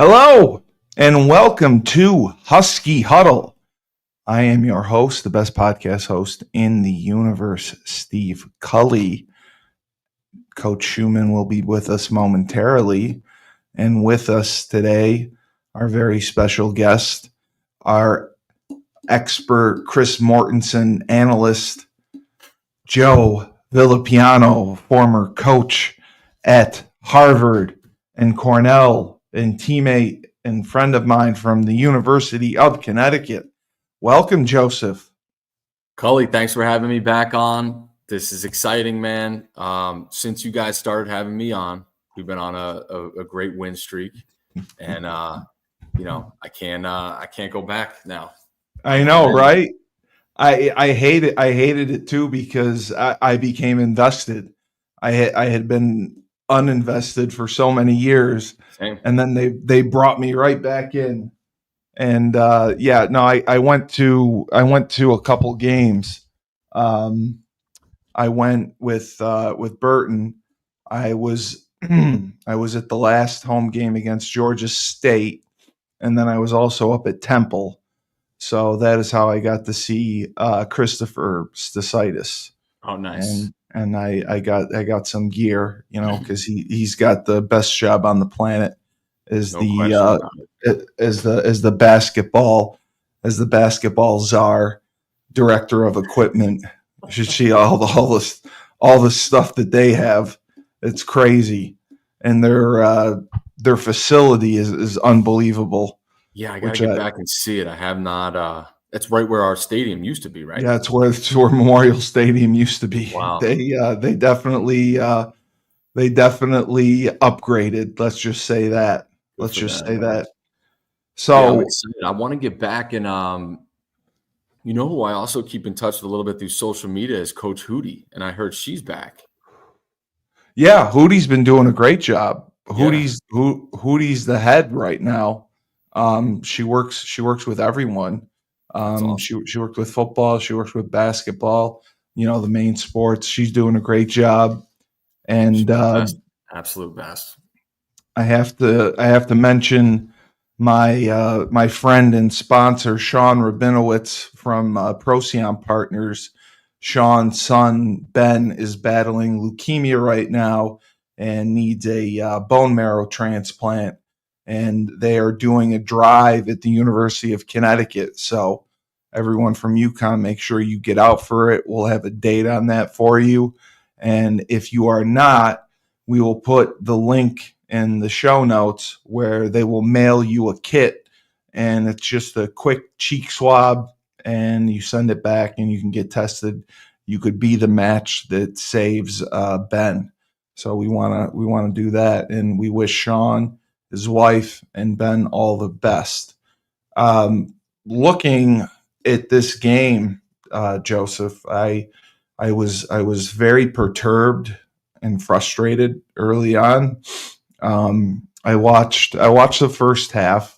Hello and welcome to Husky Huddle. I am your host, the best podcast host in the universe, Steve Cully. Coach Schuman will be with us momentarily. And with us today, our very special guest, our expert Chris Mortensen analyst, Joe Vilano, former coach at Harvard and Cornell and teammate and friend of mine from the University of Connecticut. Welcome, Joseph. Cully, thanks for having me back on. This is exciting, man. Since you guys started having me on, we've been on a great win streak, and I can't go back now. I know, right? I hate it. I hated it too because I became invested. I had been uninvested for so many years, Same. and then they brought me right back in. And I went to a couple games. I went with Burton. I was I was at the last home game against Georgia State, and then I was also up at Temple. So that is how I got to see Christopher Stasitis. Oh, nice. And I got some gear, because he's got the best job on the planet as the basketball czar, director of equipment. You should see all the stuff that they have. It's crazy, and their facility is unbelievable. Yeah, I gotta get back and see it. I have not. That's right where our stadium used to be, right? Yeah, it's where Memorial Stadium used to be. Wow. They definitely upgraded. Let's just say that. So yeah, I'm excited. I want to get back and who I also keep in touch with a little bit through social media is Coach Hootie, and I heard she's back. Yeah, Hootie's been doing a great job. Yeah. Hootie's the head right now. She works with everyone. Awesome. She worked with football. She works with basketball. The main sports. She's doing a great job. And absolute best. I have to mention my friend and sponsor Sean Rabinowitz from Procyon Partners. Sean's son Ben is battling leukemia right now and needs a bone marrow transplant. And they are doing a drive at the University of Connecticut. So everyone from Uconn, make sure you get out for it. We'll have a date on that for you. And if you are not, we will put the link in the show notes where they will mail you a kit. And it's just a quick cheek swab, and you send it back and you can get tested. You could be the match that saves Ben. So we want to do that. And we wish Sean, his wife, and Ben all the best. Looking at this game, Joseph, I was very perturbed and frustrated early on. I watched the first half,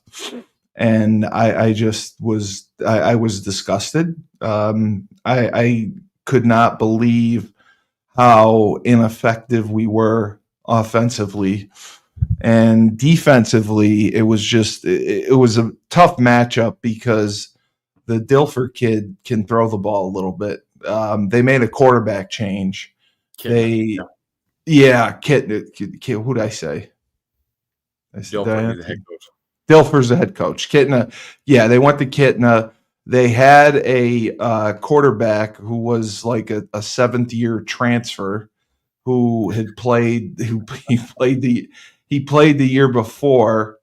and I was disgusted. I could not believe how ineffective we were offensively. And defensively, it was a tough matchup because the Dilfer kid can throw the ball a little bit. They made a quarterback change. Kit. Who did I say? Dilfer, the head coach. Dilfer's the head coach. Kitna. Yeah, they went to Kitna. They had a quarterback who was like a seventh-year transfer who had played. He played the year before.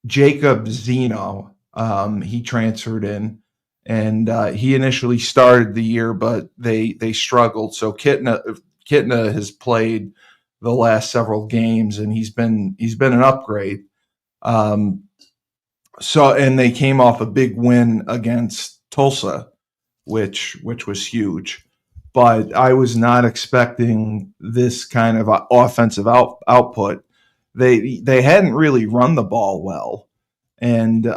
Jacob Zeno. He transferred in, and he initially started the year, but they struggled. So Kitna has played the last several games, and he's been an upgrade. And they came off a big win against Tulsa, which was huge. But I was not expecting this kind of offensive output. They hadn't really run the ball well, and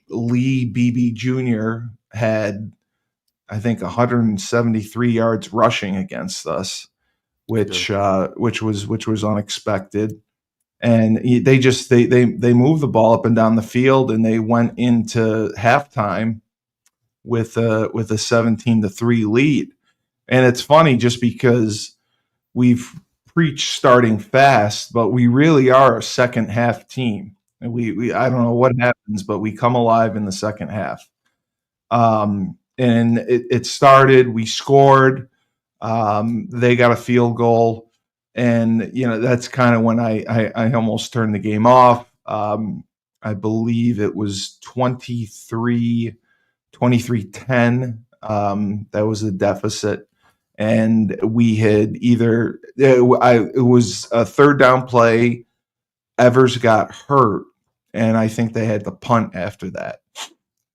Lee Beebe Jr. had, I think, 173 yards rushing against us, which was unexpected. and they moved the ball up and down the field, and they went into halftime with a 17-3 lead. And it's funny just because we've preached starting fast, but we really are a second half team. And we I don't know what happens, but we come alive in the second half. And it started, we scored, they got a field goal, and that's kind of when I almost turned the game off. I believe it was 23-10. That was the deficit, and we had it was a third down play. Evers got hurt, and I think they had to punt after that.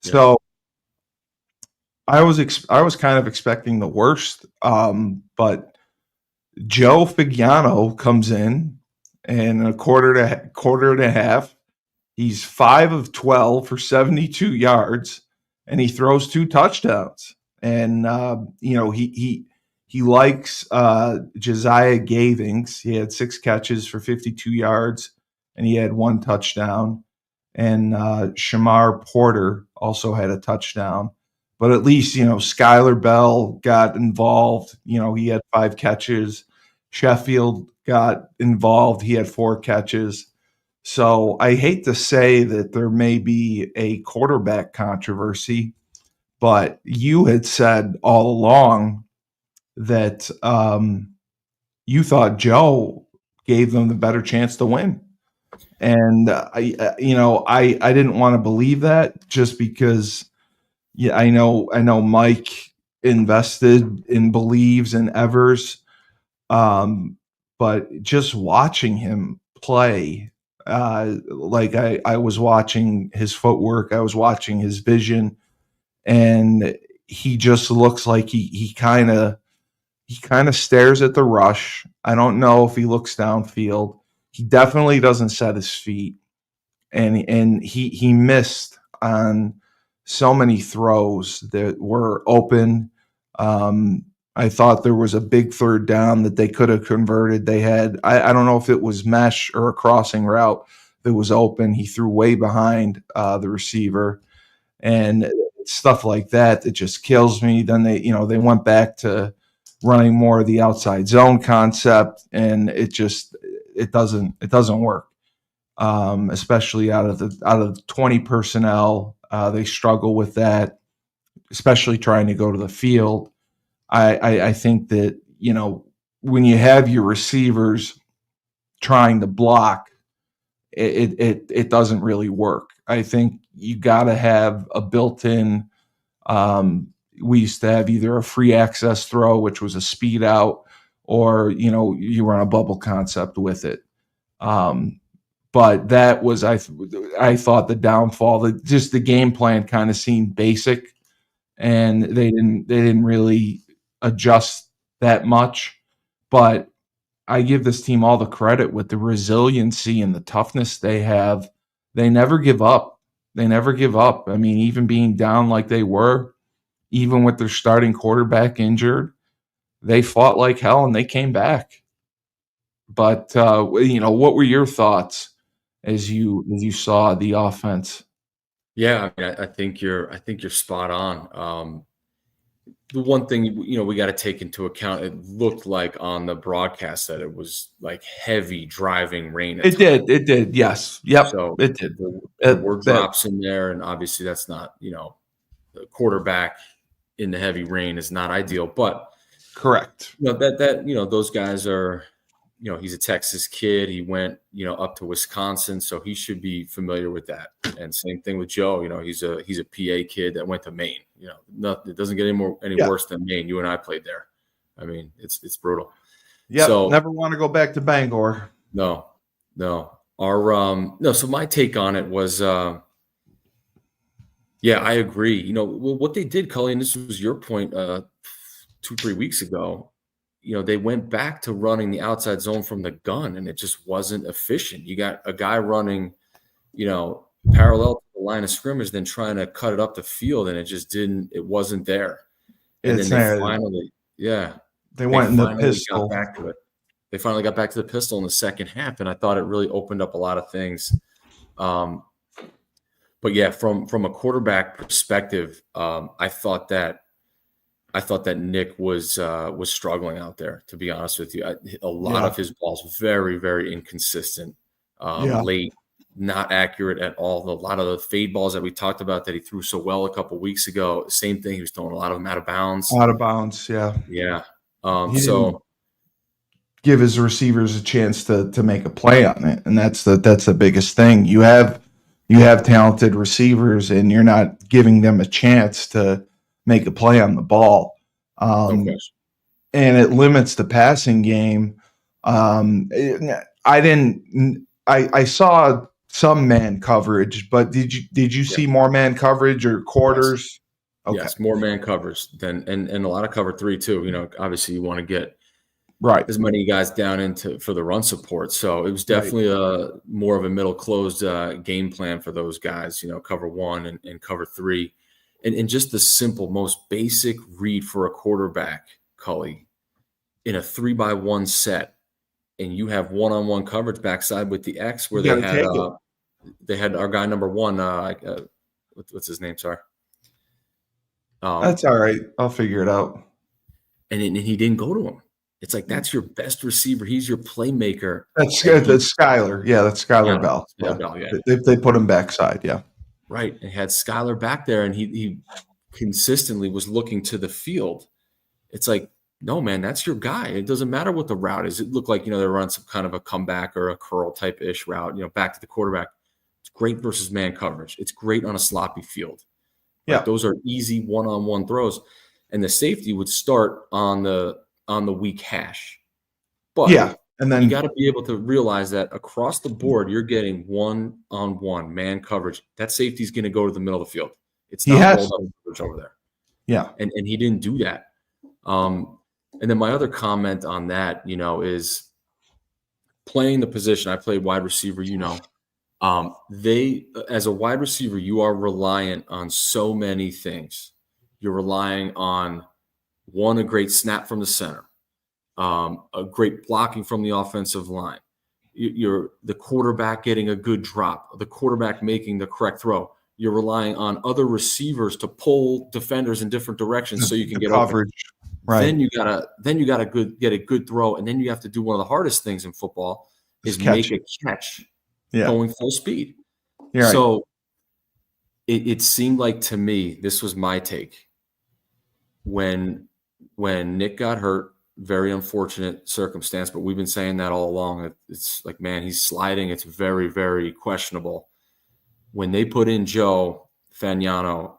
Yeah. So I was kind of expecting the worst, but Joe Vilano comes in, and a quarter and a half, he's 5 of 12 for 72 yards, and he throws 2 touchdowns. And he likes Josiah Gavings. He had 6 catches for 52 yards, and he had 1 touchdown. And Shamar Porter also had a touchdown. But at least, Skylar Bell got involved. He had 5 catches. Sheffield got involved. He had 4 catches. So I hate to say that there may be a quarterback controversy, but you had said all along that you thought Joe gave them the better chance to win. And I didn't want to believe that, just because I know Mike invested and believes in Evers, but just watching him play, like I was watching his footwork, I was watching his vision, and he just looks like he kind of stares at the rush. I don't know if he looks downfield. He definitely doesn't set his feet, and he missed on so many throws that were open. I thought there was a big third down that they could have converted. They had, I don't know if it was mesh or a crossing route that was open. He threw way behind the receiver, and stuff like that just kills me. Then they went back to running more of the outside zone concept, and it doesn't work. Especially out of the 20 personnel, they struggle with that, especially trying to go to the field. I think that, when you have your receivers trying to block, it doesn't really work. I think you got to have a built-in. We used to have either a free access throw, which was a speed out, or you run a bubble concept with it. But that was, I thought, the downfall. That just the game plan kind of seemed basic, and they didn't really adjust that much. But I give this team all the credit with the resiliency and the toughness they have. They never give up. They never give up. I mean, even being down like they were, even with their starting quarterback injured, they fought like hell and they came back. But what were your thoughts as you saw the offense? Yeah, I mean, I think you're spot on. The one thing we got to take into account, it looked like on the broadcast that it was like heavy driving rain. It did. Yes. Yep. So it did. There were drops in there, and obviously that's not, the quarterback in the heavy rain is not ideal, but correct. Those guys are, he's a Texas kid. He went, up to Wisconsin, so he should be familiar with that. And same thing with Joe. He's a PA kid that went to Maine. It doesn't get any worse than Maine. You and I played there. I mean, it's brutal. Yeah. So never want to go back to Bangor. No. So my take on it was, I agree. What they did, Cully, and this was your point 2-3 weeks ago. They went back to running the outside zone from the gun, and it just wasn't efficient. You got a guy running, parallel to the line of scrimmage, then trying to cut it up the field, and it wasn't there. And then they finally, they went in the pistol. got back to it. they finally got back to the pistol in the second half, and I thought it really opened up a lot of things. But yeah, from a quarterback perspective, I thought that Nick was struggling out there. To be honest with you, a lot Yeah. of his balls very, very inconsistent, Yeah. late, not accurate at all. A lot of the fade balls that we talked about that he threw so well a couple weeks ago, same thing. He was throwing a lot of them out of bounds. Out of bounds. Yeah. Yeah. He didn't So give his receivers a chance to make a play on it, and that's the biggest thing. You have talented receivers, and you're not giving them a chance to make a play on the ball. no question. And it limits the passing game. I saw some man coverage, but did you Yeah. see more man coverage or quarters? Okay. Yes, more man coverage than and a lot of cover 3 too. You know, obviously you want to get Right. as many guys down into for the run support. So it was definitely a more of a middle closed game plan for those guys. You know, cover 1 and cover 3, and just the simple, most basic read for a quarterback, Cully, in a 3-by-1 set, and you have one-on-one coverage backside with the X where You got to take it. they had our guy number 1. What's his name? Sorry. That's all right. I'll figure it out. And he didn't go to him. It's like, that's your best receiver. He's your playmaker. That's Skyler. Yeah, that's Skyler Bell. Skyler Bell, yeah. They put him backside. Yeah. Right. And had Skyler back there, and he consistently was looking to the field. It's like, no, man, that's your guy. It doesn't matter what the route is. It looked like, they run some kind of a comeback or a curl type-ish route, back to the quarterback. It's great versus man coverage. It's great on a sloppy field. Yeah. Like, those are easy one-on-one throws. And the safety would start on the weak hash. But yeah, and then you got to be able to realize that across the board, you're getting one-on-one man coverage. That safety is going to go to the middle of the field. It's not rolled up coverage over there. Yeah. And he didn't do that. And then my other comment on that, is playing the position. I played wide receiver, as a wide receiver, you are reliant on so many things. You're relying on, one, a great snap from the center, a great blocking from the offensive line. You're the quarterback getting a good drop, the quarterback making the correct throw. You're relying on other receivers to pull defenders in different directions so you can get coverage. Open. Right. Then you gotta get a good throw, and then you have to do one of the hardest things in football is make a catch going full speed. Right. So it seemed like, to me, this was my take. When Nick got hurt, very unfortunate circumstance, but we've been saying that all along. It's like, man, he's sliding. It's very, very questionable. When they put in Joe Vilano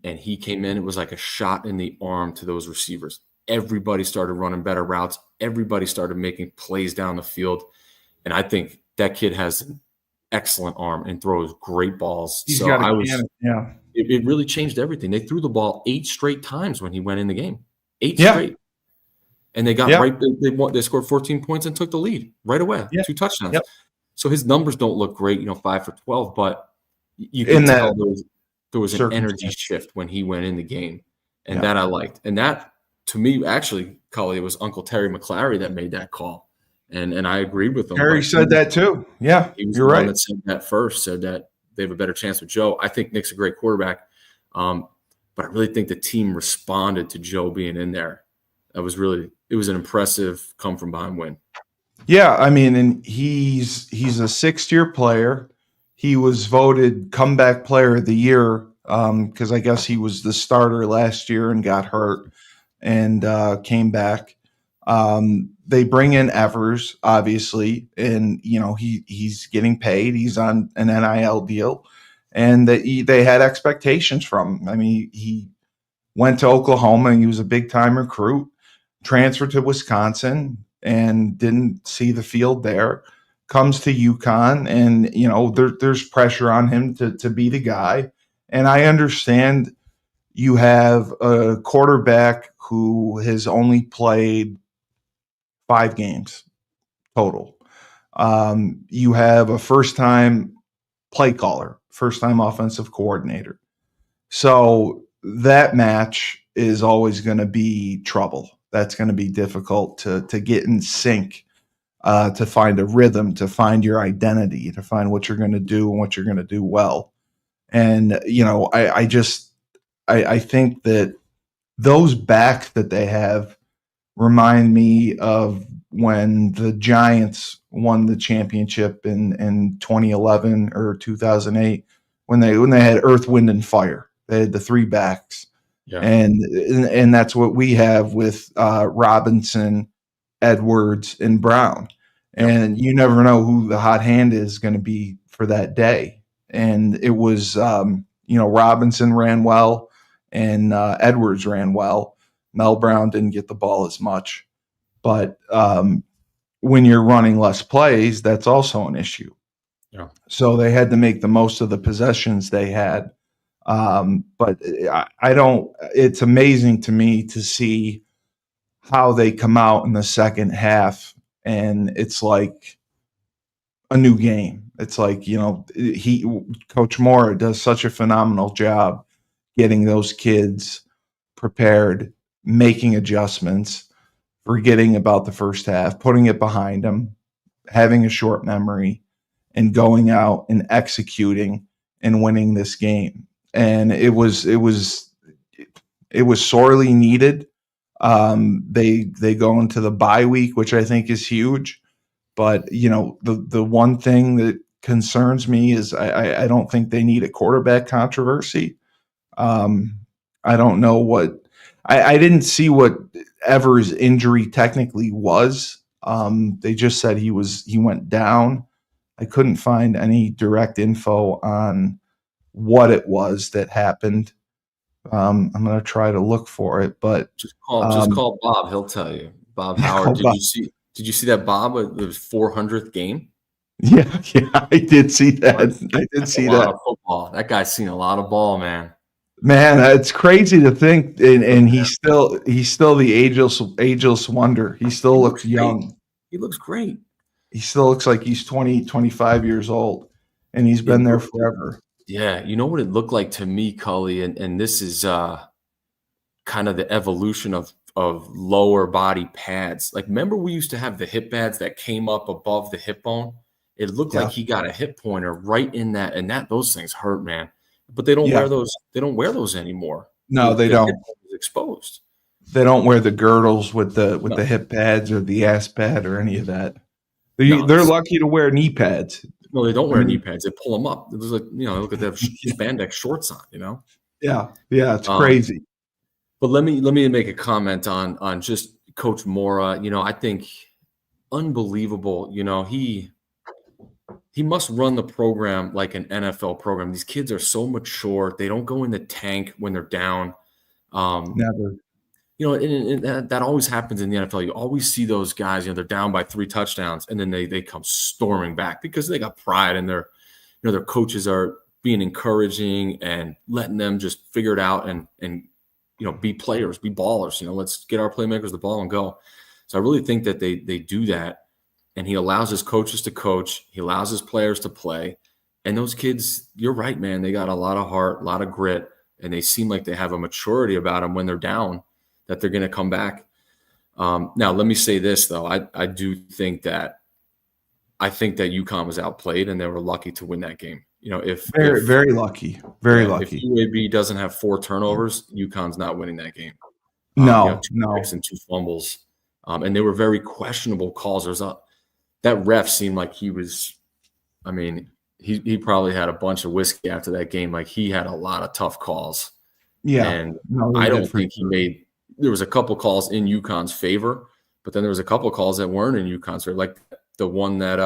and he came in, it was like a shot in the arm to those receivers. Everybody started running better routes. Everybody started making plays down the field. And I think that kid has an excellent arm and throws great balls. It really changed everything. They threw the ball 8 straight times when he went in the game. 8 straight. And they got they scored 14 points and took the lead right away. 2 touchdowns. Yep. So his numbers don't look great, 5 for 12, but you can tell there was an energy shift when he went in the game. And that I liked. And that, to me, actually, Cully, it was Uncle Terry McClary that made that call. And I agreed with him. Terry said that too. Yeah, he was you're the right. One that said that first, said that they have a better chance with Joe. I think Nick's a great quarterback. But I really think the team responded to Joe being in there. It was an impressive come from behind win. Yeah, I mean, and he's a 6th-year player. He was voted comeback player of the year because I guess he was the starter last year and got hurt and came back. They bring in Evers, obviously, and he's getting paid. He's on an NIL deal, and they had expectations from him. I mean, he went to Oklahoma and he was a big time recruit. Transferred to Wisconsin and didn't see the field there. Comes to Uconn, and there's pressure on him to be the guy. And I understand you have a quarterback who has only played 5 games total. You have a first-time play caller, first-time offensive coordinator. So that match is always going to be trouble. That's going to be difficult to get in sync to find a rhythm, to find your identity, to find what you're going to do and what you're going to do well. And I think that those backs that they have remind me of when the Giants won the championship in 2011 or 2008 when they had Earth, Wind, and Fire. They had the three backs, Yeah. and that's what we have with Robinson, Edwards, and Brown. And you never know who the hot hand is going to be for that day. And it was, Robinson ran well, and Edwards ran well. Mel Brown didn't get the ball as much, but when you're running less plays, that's also an issue. Yeah. So they had to make the most of the possessions they had. But I don't. It's amazing to me to see how they come out in the second half, and it's like a new game. It's like Coach Mora does such a phenomenal job getting those kids prepared, making adjustments, forgetting about the first half, putting it behind them, having a short memory, and going out and executing and winning this game. And it was sorely needed. They go into the bye week, which I think is huge. But the one thing that concerns me is I don't think they need a quarterback controversy. I don't know what I didn't see what Evers' injury technically was. They just said he went down. I couldn't find any direct info on what it was that happened. I'm going to try to look for it, but Just call Bob. He'll tell you. Bob Howard. Did you see that Bob it was 400th game? Yeah, I did see that. I did see a lot that. of football. That guy's seen a lot of ball, man. Man, it's crazy to think, and he's still the ageless wonder. He still looks young. He looks great. He still looks like he's 20, 25 years old, and he's been there forever. Yeah, you know what it looked like to me, Cully, and this is kind of the evolution of lower body pads. Like, remember we used to have the hip pads that came up above the hip bone? It looked like he got a hip pointer right in that, and those things hurt, man. But they don't wear those. They don't wear those anymore. No, they don't. Hip is exposed. They don't wear the girdles with the hip pads or the ass pad or any of that. They're lucky to wear knee pads. No, they don't wear knee pads. They pull them up. It was like, look at that spandex shorts on. Yeah, it's crazy. But let me make a comment on just Coach Mora. I think unbelievable. He must run the program like an NFL program. These kids are so mature. They don't go in the tank when they're down. Never. And that always happens in the NFL. You always see those guys, they're down by 3 touchdowns, and then they come storming back because they got pride, and their coaches are being encouraging and letting them just figure it out and be players, be ballers. Let's get our playmakers the ball and go. So I really think that they do that, and he allows his coaches to coach. He allows his players to play, and those kids, you're right, man. They got a lot of heart, a lot of grit, and they seem like they have a maturity about them when they're down, that they're going to come back. Now, let me say this, though. I do think that UConn was outplayed, and they were lucky to win that game. Very lucky. Very lucky. If UAB doesn't have 4 turnovers, UConn's not winning that game. 2 picks and 2 fumbles. And they were very questionable calls. That ref seemed like he was – I mean, he probably had a bunch of whiskey after that game. Like, he had a lot of tough calls. Yeah. And I don't think he made – there was a couple calls in UConn's favor, but then there was a couple calls that weren't in UConn's favor, like the one that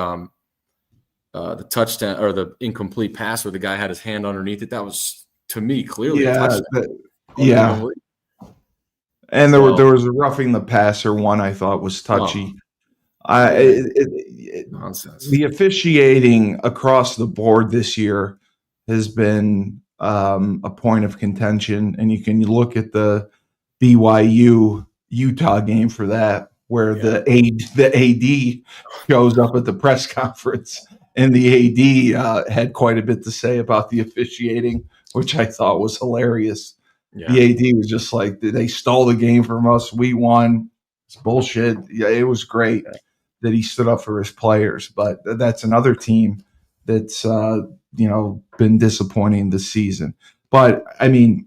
the touchdown or the incomplete pass where the guy had his hand underneath it. That was, to me, clearly a touchdown. And there was a roughing the passer one I thought was touchy. Nonsense. The officiating across the board this year has been a point of contention, and you can look at the BYU Utah game for that, where the AD shows up at the press conference, and the AD had quite a bit to say about the officiating, which I thought was hilarious. Yeah. The AD was just like, they stole the game from us. We won. It's bullshit. Yeah, it was great. that he stood up for his players. But that's another team that's been disappointing this season. But I mean,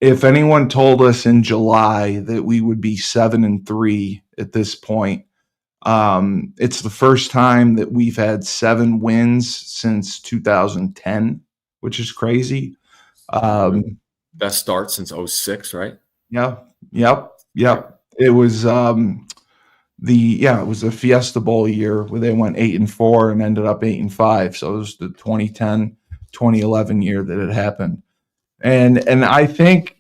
if anyone told us in July that we would be 7-3 at this point, it's the first time that we've had 7 wins since 2010, which is crazy. Best start since 06, right? Yeah, yep. Right. It was it was a Fiesta Bowl year where they went 8-4 and ended up 8-5. So it was the 2010, 2011 year that it happened. And I think,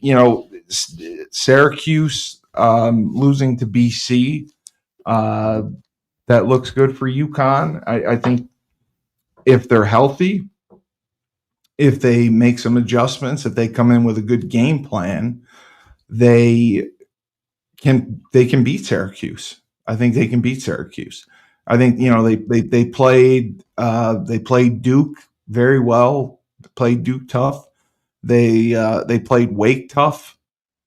Syracuse losing to BC, that looks good for UConn. I think if they're healthy, if they make some adjustments, if they come in with a good game plan, they can beat Syracuse. I think they can beat Syracuse. I think they played Duke very well. Played Duke tough. They played Wake tough.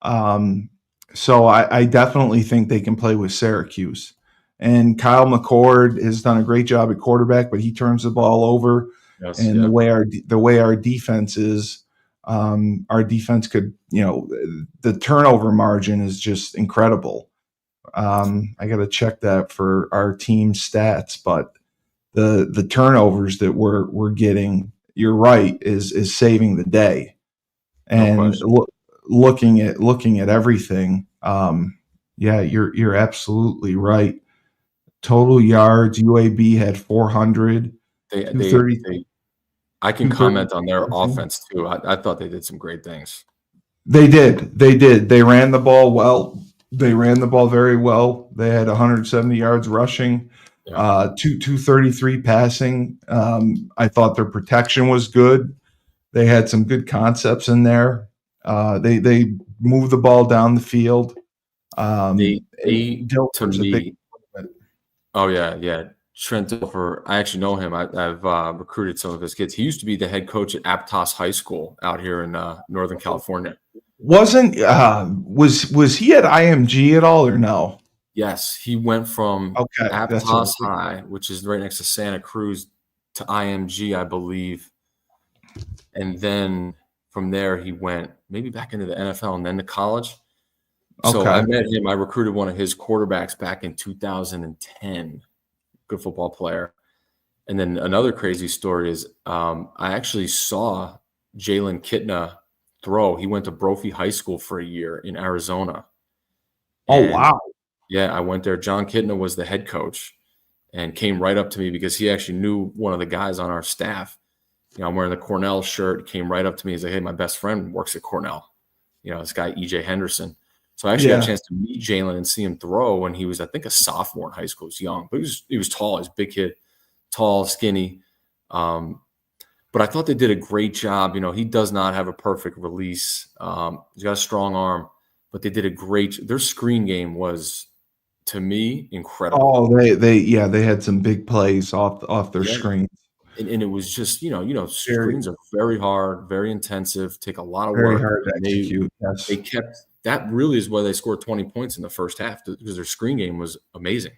So I definitely think they can play with Syracuse. And Kyle McCord has done a great job at quarterback, but he turns the ball over. Yes, and yeah. the way our defense is, our defense could, the turnover margin is just incredible. I got to check that for our team stats, but the turnovers that we're getting, you're right, is saving the day. And looking at everything, you're absolutely right. Total yards, UAB had 400. I can comment on their offense too. I thought they did some great things. They did. They ran the ball well. They ran the ball very well. They had 170 yards rushing, 233 passing. I thought their protection was good. They had some good concepts in there. They moved the ball down the field. To me, oh yeah. Trent Dilfer, I actually know him. I've recruited some of his kids. He used to be the head coach at Aptos High School out here in Northern California. Was he at IMG at all or no? Yes, he went from Aptos High, which is right next to Santa Cruz, to IMG, I believe. And then from there, he went maybe back into the NFL and then to college. So I met him. I recruited one of his quarterbacks back in 2010. Good football player. And then another crazy story is I actually saw Jalen Kitna throw. He went to Brophy High School for a year in Arizona. Wow. Yeah, I went there. John Kitna was the head coach and came right up to me because he actually knew one of the guys on our staff. I'm wearing the Cornell shirt, came right up to me. He's like, hey, my best friend works at Cornell. This guy, E.J. Henderson. So I actually got a chance to meet Jalen and see him throw when he was, I think, a sophomore in high school. He was young, but he was tall. He was a big kid, tall, skinny. But I thought they did a great job. He does not have a perfect release. He's got a strong arm, but they did a great. Their screen game was, to me, incredible. Oh, they had some big plays off their screens. And it was just, screens are very hard, very intensive, take a lot of very work. hard to execute. Yes. They kept that really is why they scored 20 points in the first half because their screen game was amazing.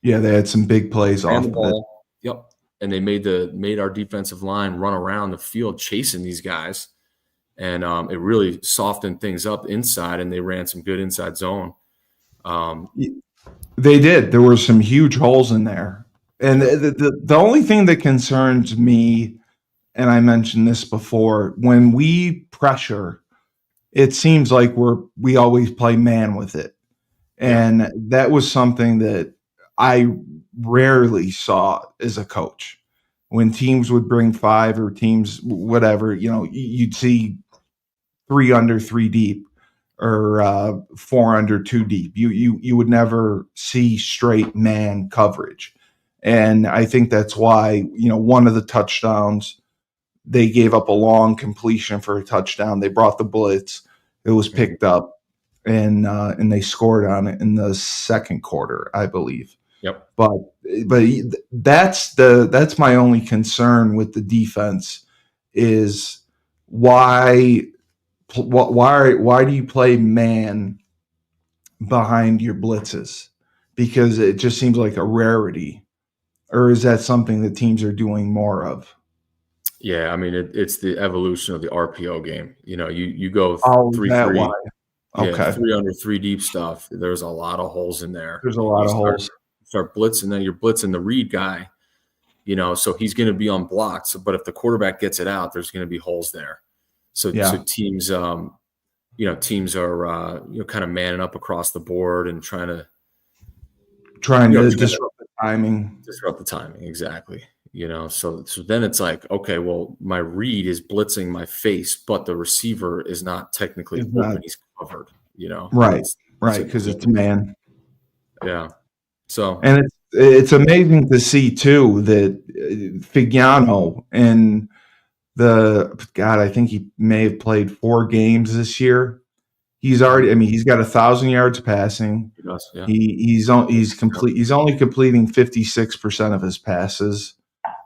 Yeah, they had some big plays off the ball. Yep. And they made our defensive line run around the field chasing these guys. And it really softened things up inside, and they ran some good inside zone. They did. There were some huge holes in there. And the only thing that concerns me, and I mentioned this before, when we pressure, it seems like we always play man with it. And that was something that I rarely saw as a coach. When teams would bring 5 or teams, whatever, you'd see 3 under 3 deep or 4 under 2 deep. You would never see straight man coverage. And I think that's why, one of the touchdowns, they gave up a long completion for a touchdown. They brought the blitz. It was picked up, and they scored on it in the second quarter, I believe. Yep. But that's my only concern with the defense is why do you play man behind your blitzes? because it just seems like a rarity. Or is that something that teams are doing more of? Yeah, I mean it's the evolution of the RPO game. You go Oh, is three that why? three, yeah, Okay. 3 under 3 deep stuff. There's a lot of holes in there. There's a You lot of start holes. start blitzing, then you're blitzing the read guy. So he's going to be on blocks. But if the quarterback gets it out, there's going to be holes there. So Yeah. teams are kind of manning up across the board and trying to Trying to disrupt the timing. disrupt the timing. Exactly. So then it's like, okay, well, my read is blitzing my face, but the receiver is not technically Is open. that He's covered. right? It's Right, a because it's game. man. Yeah. So And it's amazing to see too that Figiano and I think he may have played 4 games this year. He's already. I mean, he's got 1,000 yards passing. he does. Yeah. He's only completing 56% of his passes,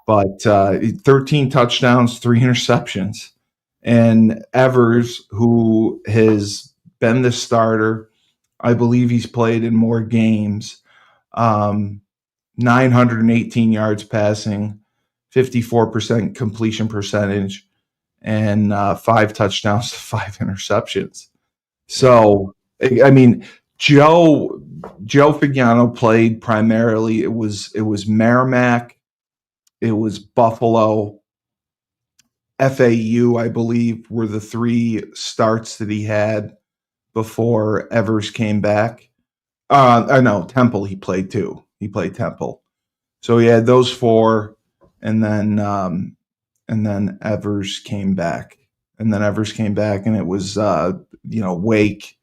but 13 touchdowns, 3 interceptions. And Evers, who has been the starter, I believe he's played in more games. 918 yards passing, 54% completion percentage, and 5 touchdowns to 5 interceptions. So, I mean, Joe Figiano played primarily. It was Merrimack, it was Buffalo, FAU, I believe, were the 3 starts that he had before Evers came back. I know Temple. He played too. He played Temple. So he had those 4, and then Evers came back, and it was Wake.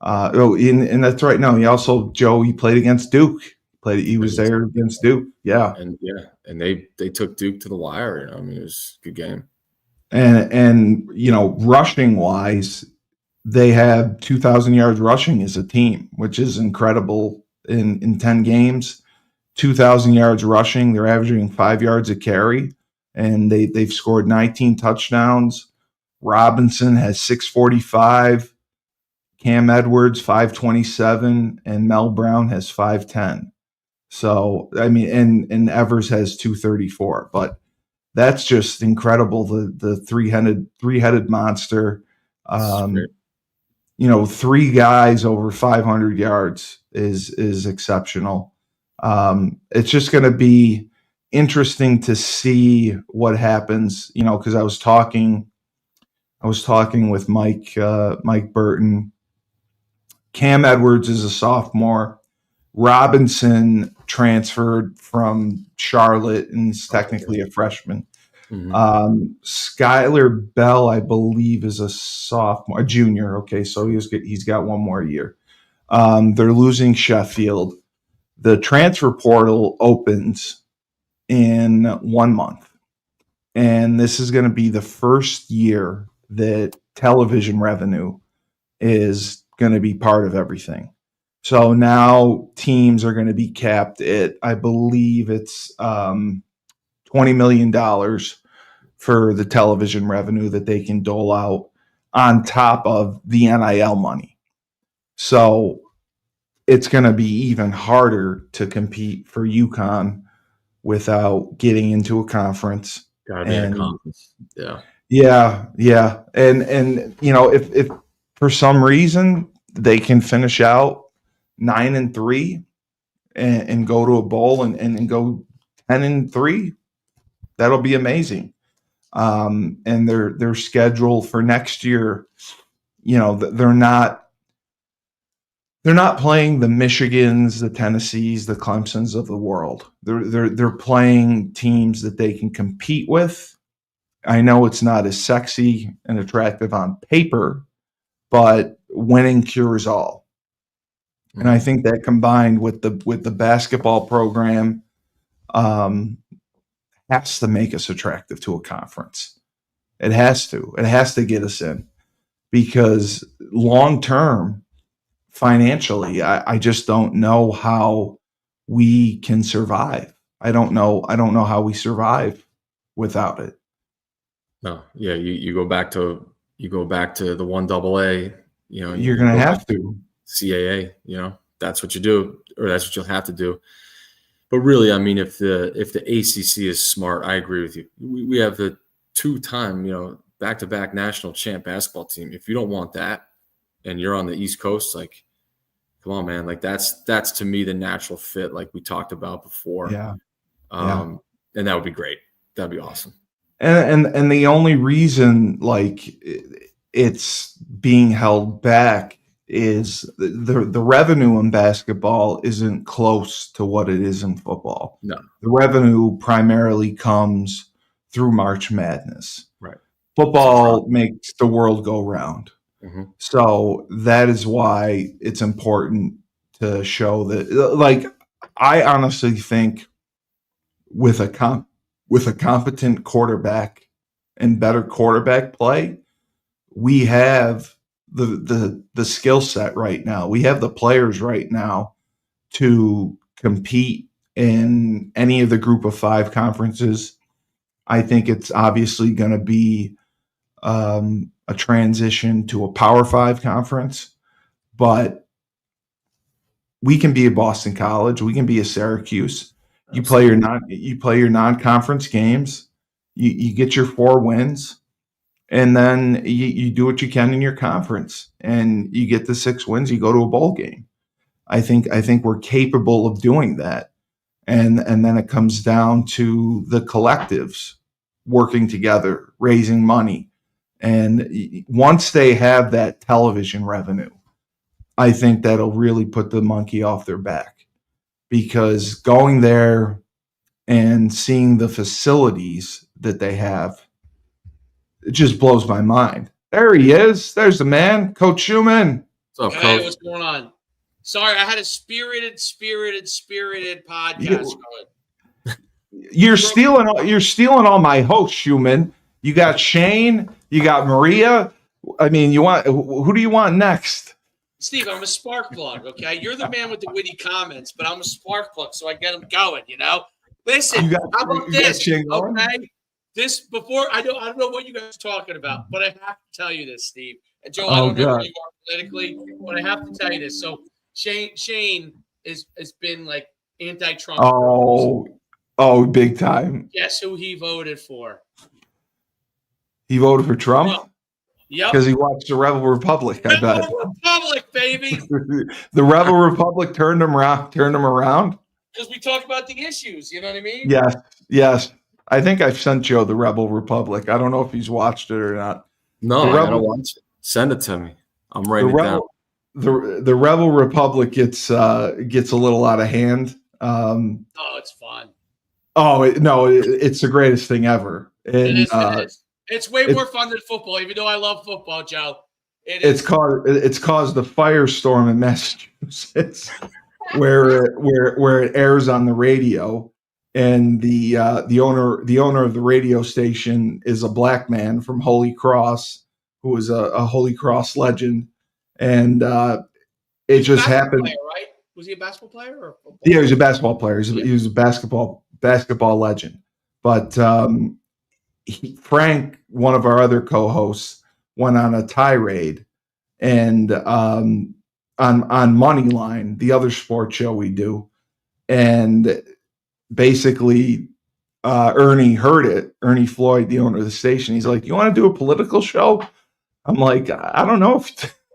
And that's right. No, he played against Duke. He was there against Duke. Yeah, And they took Duke to the wire. I mean, it was a good game. and rushing wise, they had 2,000 yards rushing as a team, which is incredible in 10 games. 2,000 yards rushing. They're averaging 5 yards a carry, and they've scored 19 touchdowns. Robinson has 645. Cam Edwards 527, and Mel Brown has 510. So I mean, and Evers has 234. But that's just incredible. The three-headed monster. 3 guys over 500 yards is exceptional. It's just going to be interesting to see what happens. Because I was talking with Mike Burton. Cam Edwards is a sophomore. Robinson transferred from Charlotte and is technically a freshman. Mm-hmm. Skylar Bell, I believe, is a junior. Okay, so he's got 1 more year. They're losing Sheffield. The transfer portal opens in 1 month, and this is going to be the first year that television revenue is going to be part of everything. So now teams are going to be capped at, I believe it's $20 million for the television revenue that they can dole out on top of the NIL money. So it's going to be even harder to compete for Uconn without getting into a conference. Gotta be in a conference. Yeah. And if for some reason they can finish out 9-3 and go to a bowl and go 10-3, that'll be amazing. And their schedule for next year, they're not playing the Michigans, the Tennessees, the Clemsons of the world. They're playing teams that they can compete with. I know it's not as sexy and attractive on paper, but winning cures all. And I think that combined with the basketball program has to make us attractive to a conference. It has to. It has to get us in, because long term, financially, I just don't know how we can survive. I don't know how we survive without it. No, yeah, you go back to the 1 AA. You're going to have to. CAA. that's what you do, or that's what you'll have to do. But really, I mean, if the ACC is smart, I agree with you. We have the 2-time, back-to-back national champ basketball team. If you don't want that, and you're on the East Coast, like, come on, man. Like that's to me the natural fit, like we talked about before. Yeah. And that would be great. That'd be awesome. And the only reason like it's being held back is the revenue in basketball isn't close to what it is in football. No. The revenue primarily comes through March Madness. Right. Football makes the world go round. Mm-hmm. So that is why it's important to show that, like, I honestly think with a competent quarterback and better quarterback play, we have the skill set right now. We have the players right now to compete in any of the Group of 5 conferences. I think it's obviously going to be a transition to a Power 5 conference, but we can be a Boston College, we can be a Syracuse. You play your non-conference games, you get your 4 wins, and then you do what you can in your conference, and you get the 6 wins, you go to a bowl game. I think we're capable of doing that. And then it comes down to the collectives working together, raising money. And once they have that television revenue, I think that'll really put the monkey off their back, because going there and seeing the facilities that they have, it just blows my mind. There he is. There's the man, Coach Schuman. What's up, Hey, Coach? what's going on? Sorry, I had a spirited podcast going. You're stealing all my hosts, Schuman. You got Shane, you got Maria. I mean, who do you want next? Steve, I'm a spark plug, okay? You're the man with the witty comments, but I'm a spark plug, so I get them going, Listen, how about this, okay? This before I don't know what you guys are talking about, but I have to tell you this, Steve. And Joe, I don't know where you are politically, but I have to tell you this. So Shane has been like anti-Trump. Oh, big time. Guess who he voted for? He voted for Trump? Yep. Because he watched the Rebel Republic, I bet. Rebel Republic, baby. The Rebel Republic turned him around. Because we talked about the issues, you know what I mean? Yes. I think I've sent Joe the Rebel Republic. I don't know if he's watched it or not. No, I gotta watch it. Send it to me. I'm writing it down. The Rebel Republic gets a little out of hand. It's fun. It's the greatest thing ever. And, it is. It's way more fun than football, even though I love football, Joe. It's caused a firestorm in Massachusetts where it airs on the radio, and the owner of the radio station is a black man from Holy Cross, who is a Holy Cross legend, and it just happened. Player, right? Was he a basketball player or football? Yeah, he was a basketball player. He was a basketball legend. But Frank, one of our other co-hosts, went on a tirade, and on Moneyline, the other sports show we do, and basically Ernie heard it. Ernie Floyd, the owner of the station, he's like, "You want to do a political show?" I'm like, "I don't know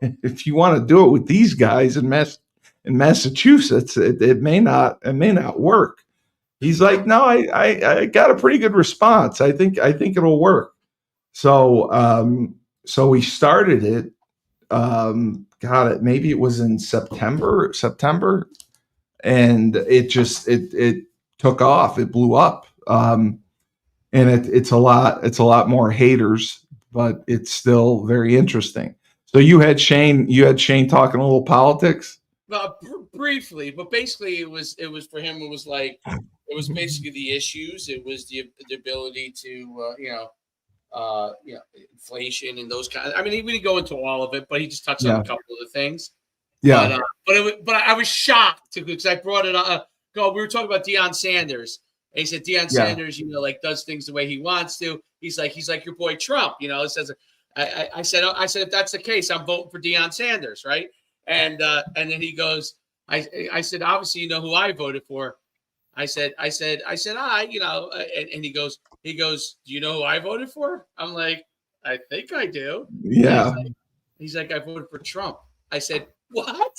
if you want to do it with these guys in Massachusetts, it may not work." He's like, "No, I got a pretty good response. I think it'll work." So we started it. Maybe it was in September, and it took off. It blew up. And it's a lot more haters, but it's still very interesting. So you had Shane talking a little politics. Briefly, but basically it was for him. It was like, it was basically the issues. It was the ability to, inflation and those kind of, I mean, he didn't go into all of it, but he just touched on a couple of the things. Yeah. But I was shocked because I brought it up. We were talking about Deion Sanders. And he said, Deion Sanders, does things the way he wants to. He's like your boy Trump, It says, I said, if that's the case, I'm voting for Deion Sanders. Right. And then he goes, I said, obviously, you know who I voted for. I said, you know, and he goes, do you know who I voted for? I'm like, I think I do. Yeah. He's like, I voted for Trump. I said, what?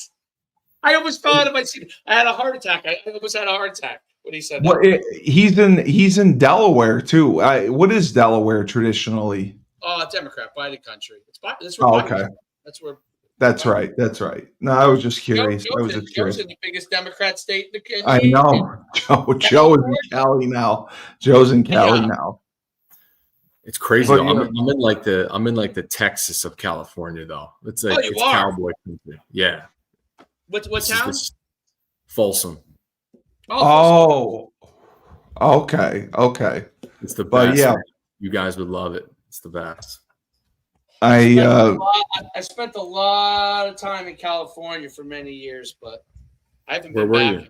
I almost fell out of my seat. I had a heart attack. I almost had a heart attack when he said that. He's in Delaware too. What is Delaware traditionally? Democrat, Biden country. That's where okay. That's where. That's right. That's right. No, I was just curious. Joe's in the biggest Democrat state in the I know. Joe is in Cali now. Joe's in Cali now. It's crazy. Though. I'm in like the Texas of California though. It's like it's cowboy country. Yeah. What town? Folsom. Oh. Okay. It's the best. Yeah. You guys would love it. It's the best. I spent a lot of time in California for many years, but I haven't been back in a while.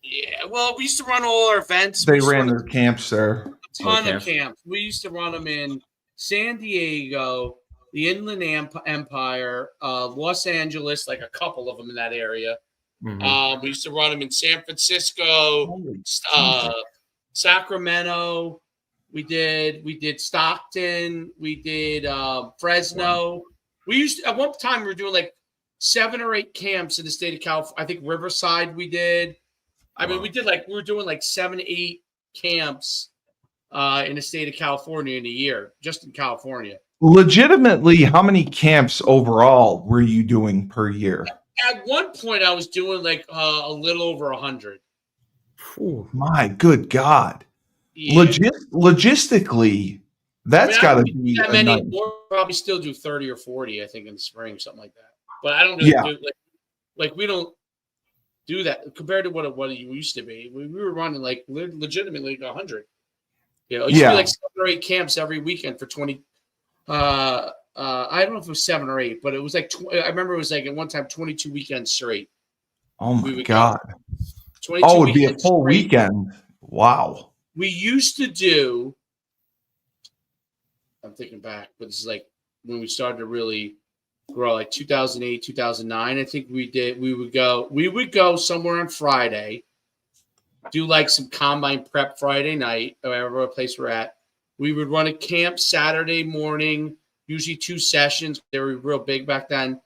Yeah, well, we used to run all our events. They ran their camps there. A ton of camps. We used to run them in San Diego, the Inland Empire, Los Angeles, like a couple of them in that area. Mm-hmm. We used to run them in San Francisco, Sacramento. We did Stockton. We did Fresno. Wow. We used to, at one time we were doing like 7 or 8 camps in the state of California. I think Riverside we did. I mean, we were doing like 7, 8 camps in the state of California in a year, just in California. Legitimately, how many camps overall were you doing per year? At one point, I was doing like a little over 100. Oh, my good God. Yeah. Logistically, that's got to be that many. We'll probably still do 30 or 40, I think, in the spring, something like that. But I don't really do like we don't do that compared to what it used to be. We were running like legitimately like 100. You know, it used to be like 7 or 8 camps every weekend for 20. I don't know if it was 7 or 8, but it was like I remember it was like at one time 22 weekends straight. Oh my God! It would be a full weekend. Wow. We used to do, I'm thinking back, but this is like when we started to really grow, like 2008, 2009, I think we would go somewhere on Friday, do like some combine prep Friday night, or whatever place we're at. We would run a camp Saturday morning, usually 2 sessions. They were real big back then.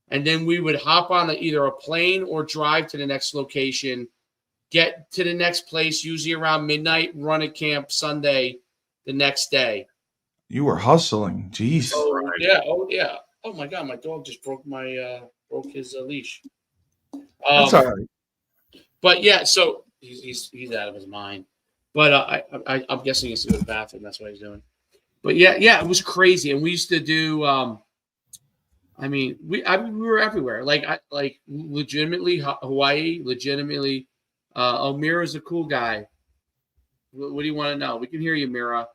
And then we would hop on either a plane or drive to the next location, get to the next place, usually around midnight, run a camp Sunday the next day. You were hustling. Jeez. Oh, yeah. Oh, my God. My dog just broke his leash. That's all right. But, yeah, so he's out of his mind. But I'm guessing he's to go to the bathroom. That's what he's doing. But, yeah, it was crazy. And we used to do we were everywhere. Like legitimately Hawaii, legitimately Mira's a cool guy. What do you want to know? We can hear you, Mira.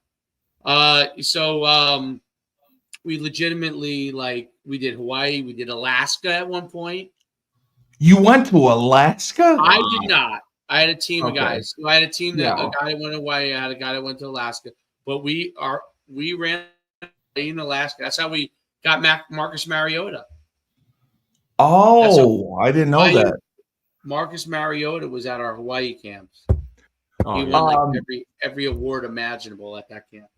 We legitimately, like, we did Hawaii. We did Alaska at one point. You went to Alaska? I did not. I had a team of guys. So I had a team that a guy that went to Hawaii. I had a guy that went to Alaska. But we ran in Alaska. That's how we got Marcus Mariota. Oh, I didn't know that. Marcus Mariota was at our Hawaii camps. He won like every award imaginable at that camp.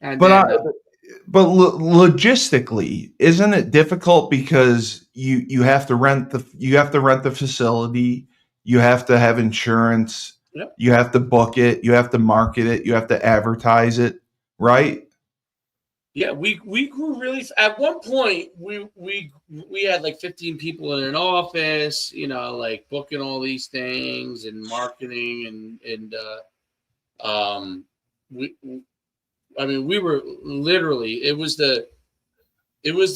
And but logistically, isn't it difficult because you have to rent the facility, you have to have insurance, you have to book it, you have to market it, you have to advertise it, right? Yeah, we grew really. At one point, we had like 15 people in an office, you know, like booking all these things and marketing we were literally. It was the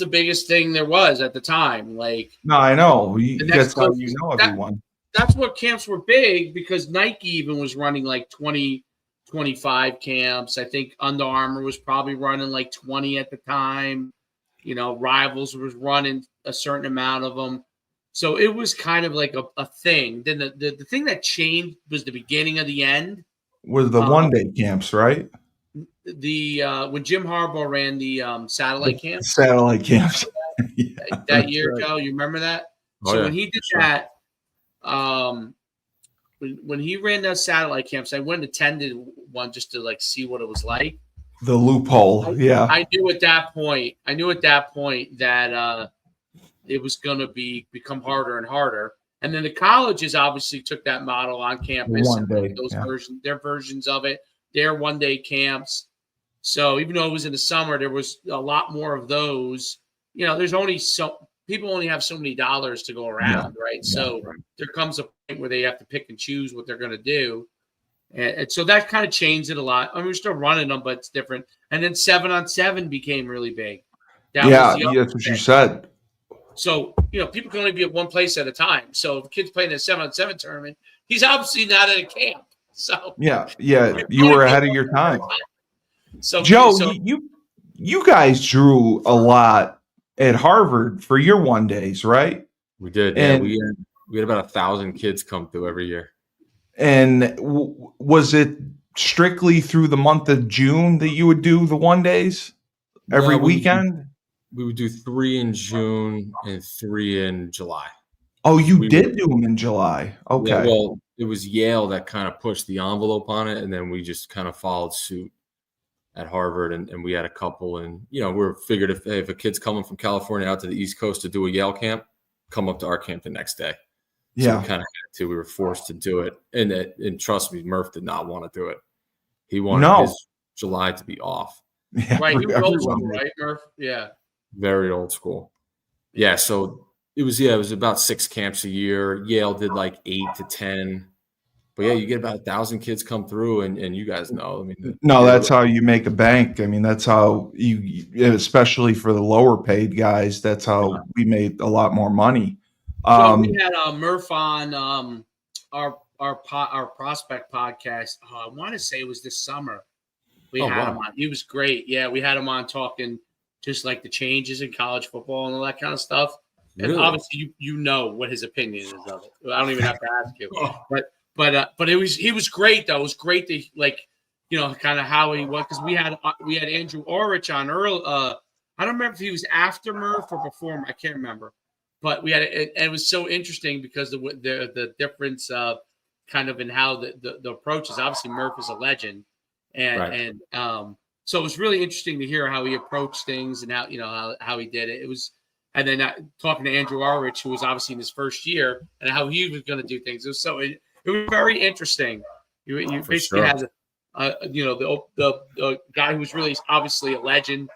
biggest thing there was at the time. Like, no, I know. That's how you know everyone. That's what camps were big because Nike even was running like 20. 25 camps. I think Under Armour was probably running like 20 at the time. You know, Rivals was running a certain amount of them. So it was kind of like a thing. Then the thing that changed was the beginning of the end. Was the one-day camps, right? When Jim Harbaugh ran the satellite camps. Satellite camps. that year ago, you remember that? So when he did that, when he ran those satellite camps, I went and attended one just to like see what it was like. The loophole, yeah. I knew at that point that it was going to become harder and harder. And then the colleges obviously took that model on campus. One day, their versions of it, their one-day camps. So even though it was in the summer, there was a lot more of those. There's only people only have so many dollars to go around, right? Yeah, so there comes a point where they have to pick and choose what they're going to do. And so that kind of changed it a lot. I mean, we're still running them, but it's different. And then 7-on-7 became really big. That's what you said. So, people can only be at one place at a time. So if a kid's playing in a 7-on-7 tournament, he's obviously not at a camp. So yeah, you were ahead of your time. So Joe, you guys drew a lot at Harvard for your one days, right? We did. And we had about 1,000 kids come through every year. And was it strictly through the month of June that you would do the one days every weekend? We would do 3 in June and 3 in July. Oh, you did do them in July. Okay. Yeah, well, it was Yale that kind of pushed the envelope on it, and then we just kind of followed suit at Harvard, and we had a couple. And, we figured if a kid's coming from California out to the East Coast to do a Yale camp, come up to our camp the next day. So we kind of had to. We were forced to do it. And trust me, Murph did not want to do it. He wanted his July to be off. Yeah, right. He was old school, right, Murph? Yeah. Very old school. Yeah, so it was about 6 camps a year. Yale did like 8 to 10. But you get about 1,000 kids come through, and you guys know. I mean, that's how you make a bank. I mean, that's how you, especially for the lower paid guys, that's how we made a lot more money. So we had Murph on our prospect podcast. I want to say it was this summer. We had him on. He was great. Yeah, we had him on talking just like the changes in college football and all that kind of stuff. And obviously, you know what his opinion is of it. I don't even have to ask you. But he was great though. It was great to kind of how he was, because we had Andrew Orich on early. I don't remember if he was after Murph or before. I can't remember. But we had it, and it was so interesting because the difference kind of in how the approach is. Obviously, Murph is a legend, and so it was really interesting to hear how he approached things and how he did it. It was, and then talking to Andrew Ulrich, who was obviously in his first year, and how he was going to do things. It was very interesting. You basically had the guy who was really obviously a legend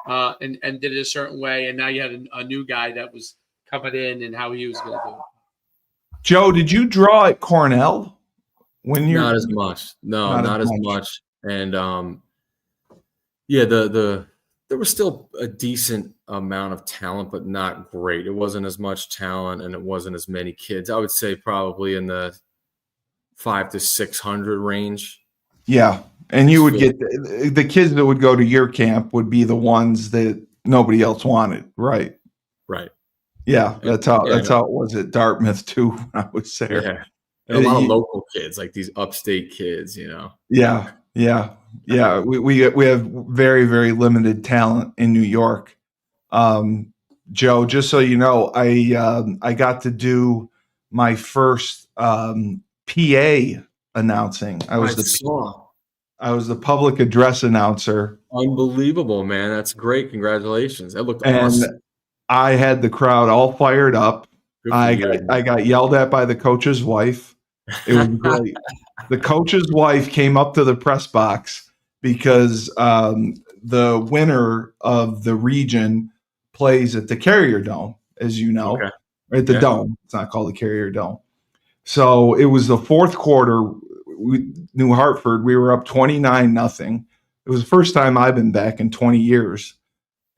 and did it a certain way, and now you had a new guy that was coming in and how he was going to do it. Joe, did you draw at Cornell when you? Not as much. No, not as much. And there was still a decent amount of talent, but not great. It wasn't as much talent, and it wasn't as many kids. I would say probably in the 500 to 600 range. Yeah, and you would get the kids that would go to your camp would be the ones that nobody else wanted, right? Right. Yeah, that's how it was at Dartmouth too when I was there. Yeah. And a lot of local kids, like these upstate kids, Yeah. We have very, very limited talent in New York. Joe, just so you know, I got to do my first PA announcing. I was the public address announcer. Unbelievable, man! That's great. Congratulations. That looked awesome. I had the crowd all fired up. I got yelled at by the coach's wife. It was great. The coach's wife came up to the press box because the winner of the region plays at the Carrier Dome, as you know, at the Dome. It's not called the Carrier Dome. So it was the fourth quarter. New Hartford, we were up 29-0. It was the first time I've been back in 20 years.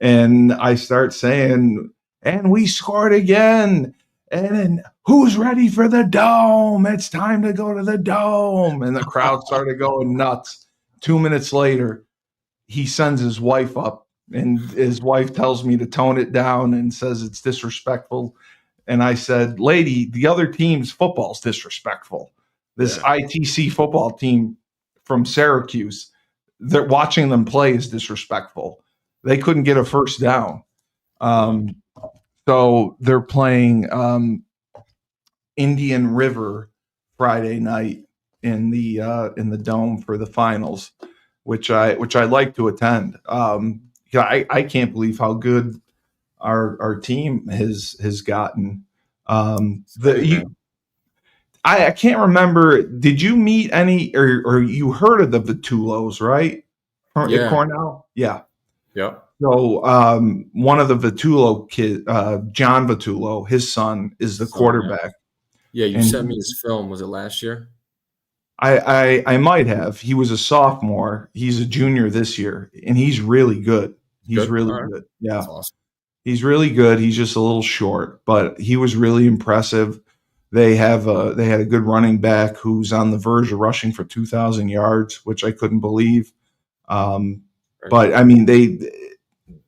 And I start saying, and we scored again. And who's ready for the Dome? It's time to go to the Dome. And the crowd started going nuts. 2 minutes later, he sends his wife up, and his wife tells me to tone it down and says it's disrespectful. And I said, lady, the other team's football is disrespectful. This ITC football team from Syracuse, they're watching them play is disrespectful. They couldn't get a first down. So they're playing Indian River Friday night in the dome for the finals, which I like to attend. I can't believe how good our team has gotten. I can't remember. Did you meet any or you heard of the Vitulos, right? At Yeah. Cornell? Yeah. Yep. So one of the Vitulo kid, John Vitulo, his son is the quarterback. Yeah, you and sent me his film. Was it last year? I might have. He was a sophomore. He's a junior this year, and he's really good. He's Good. really All right. good. Yeah. That's awesome. He's really good. He's just a little short, but he was really impressive. They had a good running back who's on the verge of rushing for 2,000 yards, which I couldn't believe. But I mean,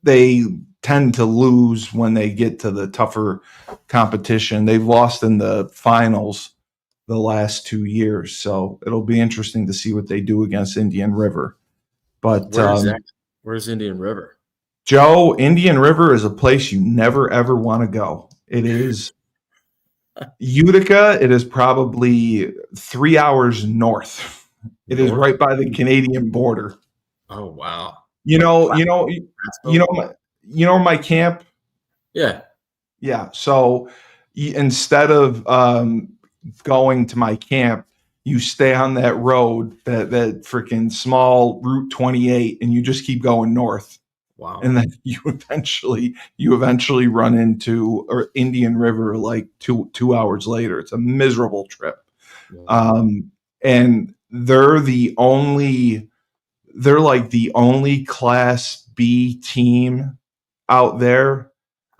they tend to lose when they get to the tougher competition. They've lost in the finals the last 2 years, so it'll be interesting to see what they do against Indian River. But where's Indian River? Joe, Indian River is a place you never ever want to go. It is Utica. It is probably 3 hours north. It is right by the Canadian border. Oh wow! You know my camp. Yeah. So instead of going to my camp, you stay on that road, that freaking small Route 28, and you just keep going north. Wow. And then you eventually run into Indian River like two hours later. It's a miserable trip. And they're like the only Class B team out there.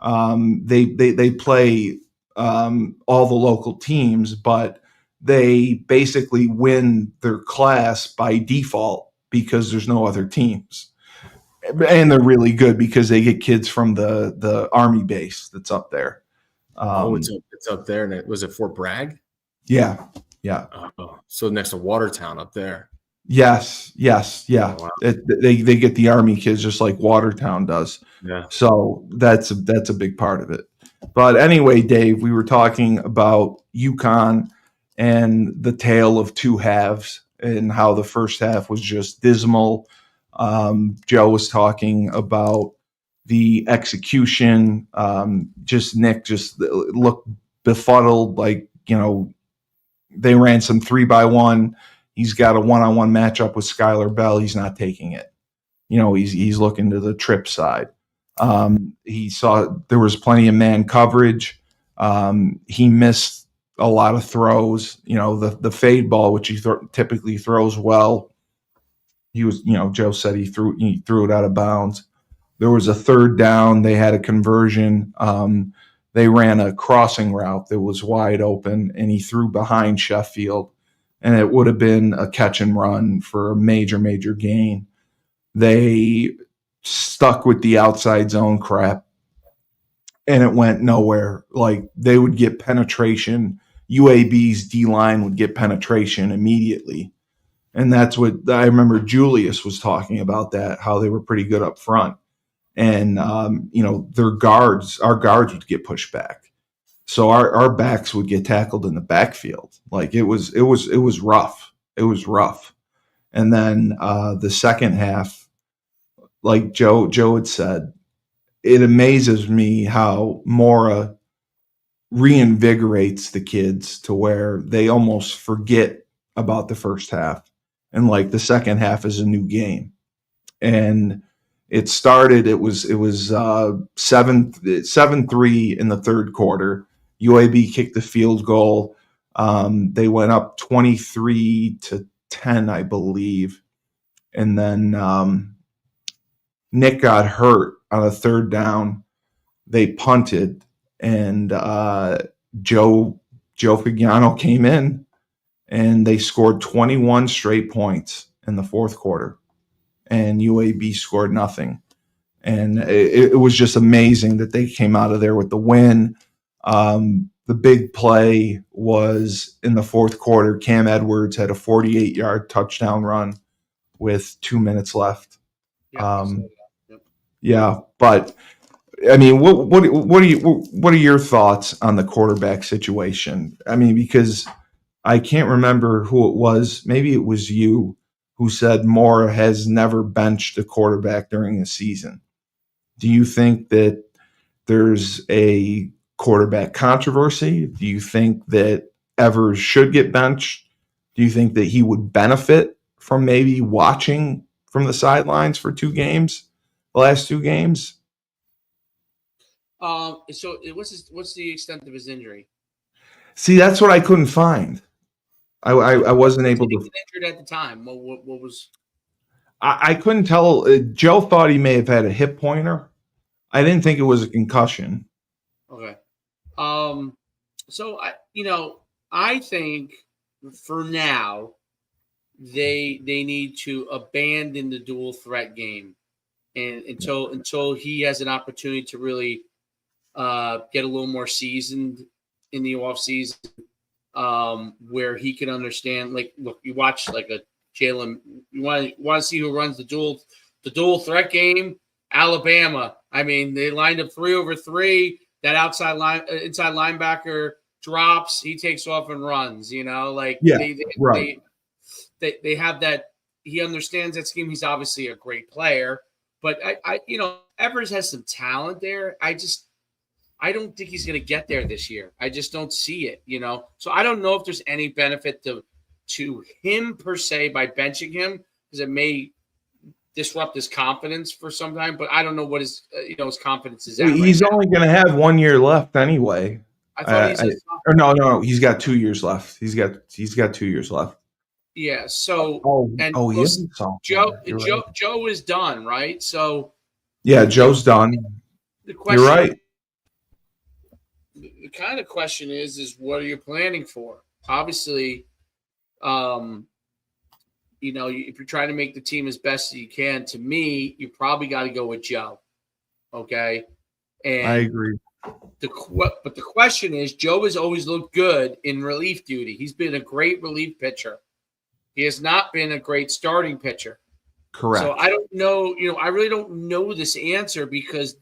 They play all the local teams, but they basically win their class by default because there's no other teams. And they're really good because they get kids from the Army base that's up there. It's up there. And was it Fort Bragg? Yeah. So next to Watertown up there. Yes. Yeah. Oh, wow. They get the Army kids just like Watertown does. Yeah. So that's a big part of it. But anyway, Dave, we were talking about UConn and the tale of two halves and how the first half was just dismal. Joe was talking about the execution. Nick just looked befuddled, like, they ran some 3-by-1. He's got a 1-on-1 matchup with Skylar Bell. He's not taking it. He's looking to the trip side. He saw there was plenty of man coverage. He missed a lot of throws. The fade ball, which he typically throws well. He was, Joe said he threw it out of bounds. There was a third down. They had a conversion. They ran a crossing route that was wide open, and he threw behind Sheffield, and it would have been a catch and run for a major, major gain. They stuck with the outside zone crap, and it went nowhere. Like, they would get penetration. UAB's D-line would get penetration immediately. And that's what I remember Julius was talking about, that how they were pretty good up front. And, our guards would get pushed back. So our backs would get tackled in the backfield. Like, it was rough. It was rough. And then the second half, like Joe had said, it amazes me how Mora reinvigorates the kids to where they almost forget about the first half. And like the second half is a new game. And it was 7-3 in the third quarter. UAB kicked the field goal. They went up 23-10, I believe. And then Nick got hurt on a third down. They punted, and Joe Vilano came in, and they scored 21 straight points in the fourth quarter, and UAB scored nothing. And it was just amazing that they came out of there with the win. The big play was in the fourth quarter. Cam Edwards had a 48-yard touchdown run with 2 minutes left. Yeah, but I mean, what are your thoughts on the quarterback situation? I mean, because I can't remember who it was. Maybe it was you who said Mora has never benched a quarterback during a season. Do you think that there's a quarterback controversy? Do you think that Evers should get benched? Do you think that he would benefit from maybe watching from the sidelines for the last two games? So what's the extent of his injury? See, that's what I couldn't find. I wasn't able to. He get injured at the time. What was? I couldn't tell. Joe thought he may have had a hip pointer. I didn't think it was a concussion. Okay. So I think for now they need to abandon the dual threat game, and until he has an opportunity to really get a little more seasoned in the off season, where he can understand. Like, look, you watch like a Jalen. You want to see who runs the dual threat game. Alabama. I mean, they lined up 3-over-3. That inside linebacker drops. He takes off and runs. They have that. He understands that scheme. He's obviously a great player, but Evers has some talent there. I don't think he's going to get there this year. I just don't see it. So I don't know if there's any benefit to him per se by benching him, because it may disrupt his confidence for some time, but I don't know what his confidence is at. He's only going to have 1 year left anyway. I thought no, he's got 2 years left. He's got 2 years left. Yeah. So Joe is done, right? So yeah, Joe's done. You're right. The kind of question is what are you planning for? Obviously, if you're trying to make the team as best as you can, to me, you probably got to go with Joe. Okay. And I agree. But the question is, Joe has always looked good in relief duty. He's been a great relief pitcher. He has not been a great starting pitcher. Correct. So I don't know, I really don't know this answer, because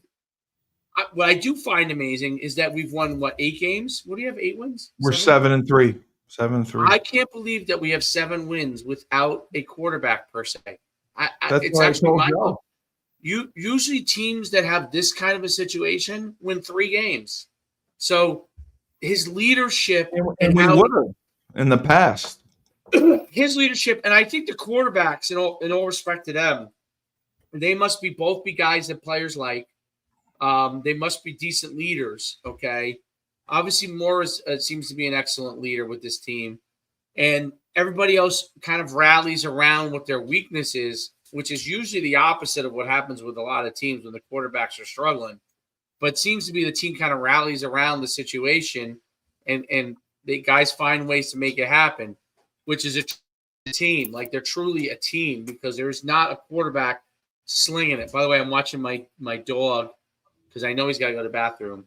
what I do find amazing is that we've won, 8 games? What do you have, 8 wins? We're 7-3. 7-3. I can't believe that we have 7 wins without a quarterback per se. It's actually my fault. Usually teams that have this kind of a situation win 3 games. So his leadership and we would have in the past. His leadership, and I think the quarterbacks, in all respect to them, they must both be guys that players like. They must be decent leaders. Okay. Obviously, Mora seems to be an excellent leader with this team, and everybody else kind of rallies around what their weakness is, which is usually the opposite of what happens with a lot of teams when the quarterbacks are struggling. But it seems to be the team kind of rallies around the situation, and the guys find ways to make it happen, which is a team. Like, they're truly a team, because there is not a quarterback slinging it. By the way, I'm watching my dog because I know he's got to go to the bathroom.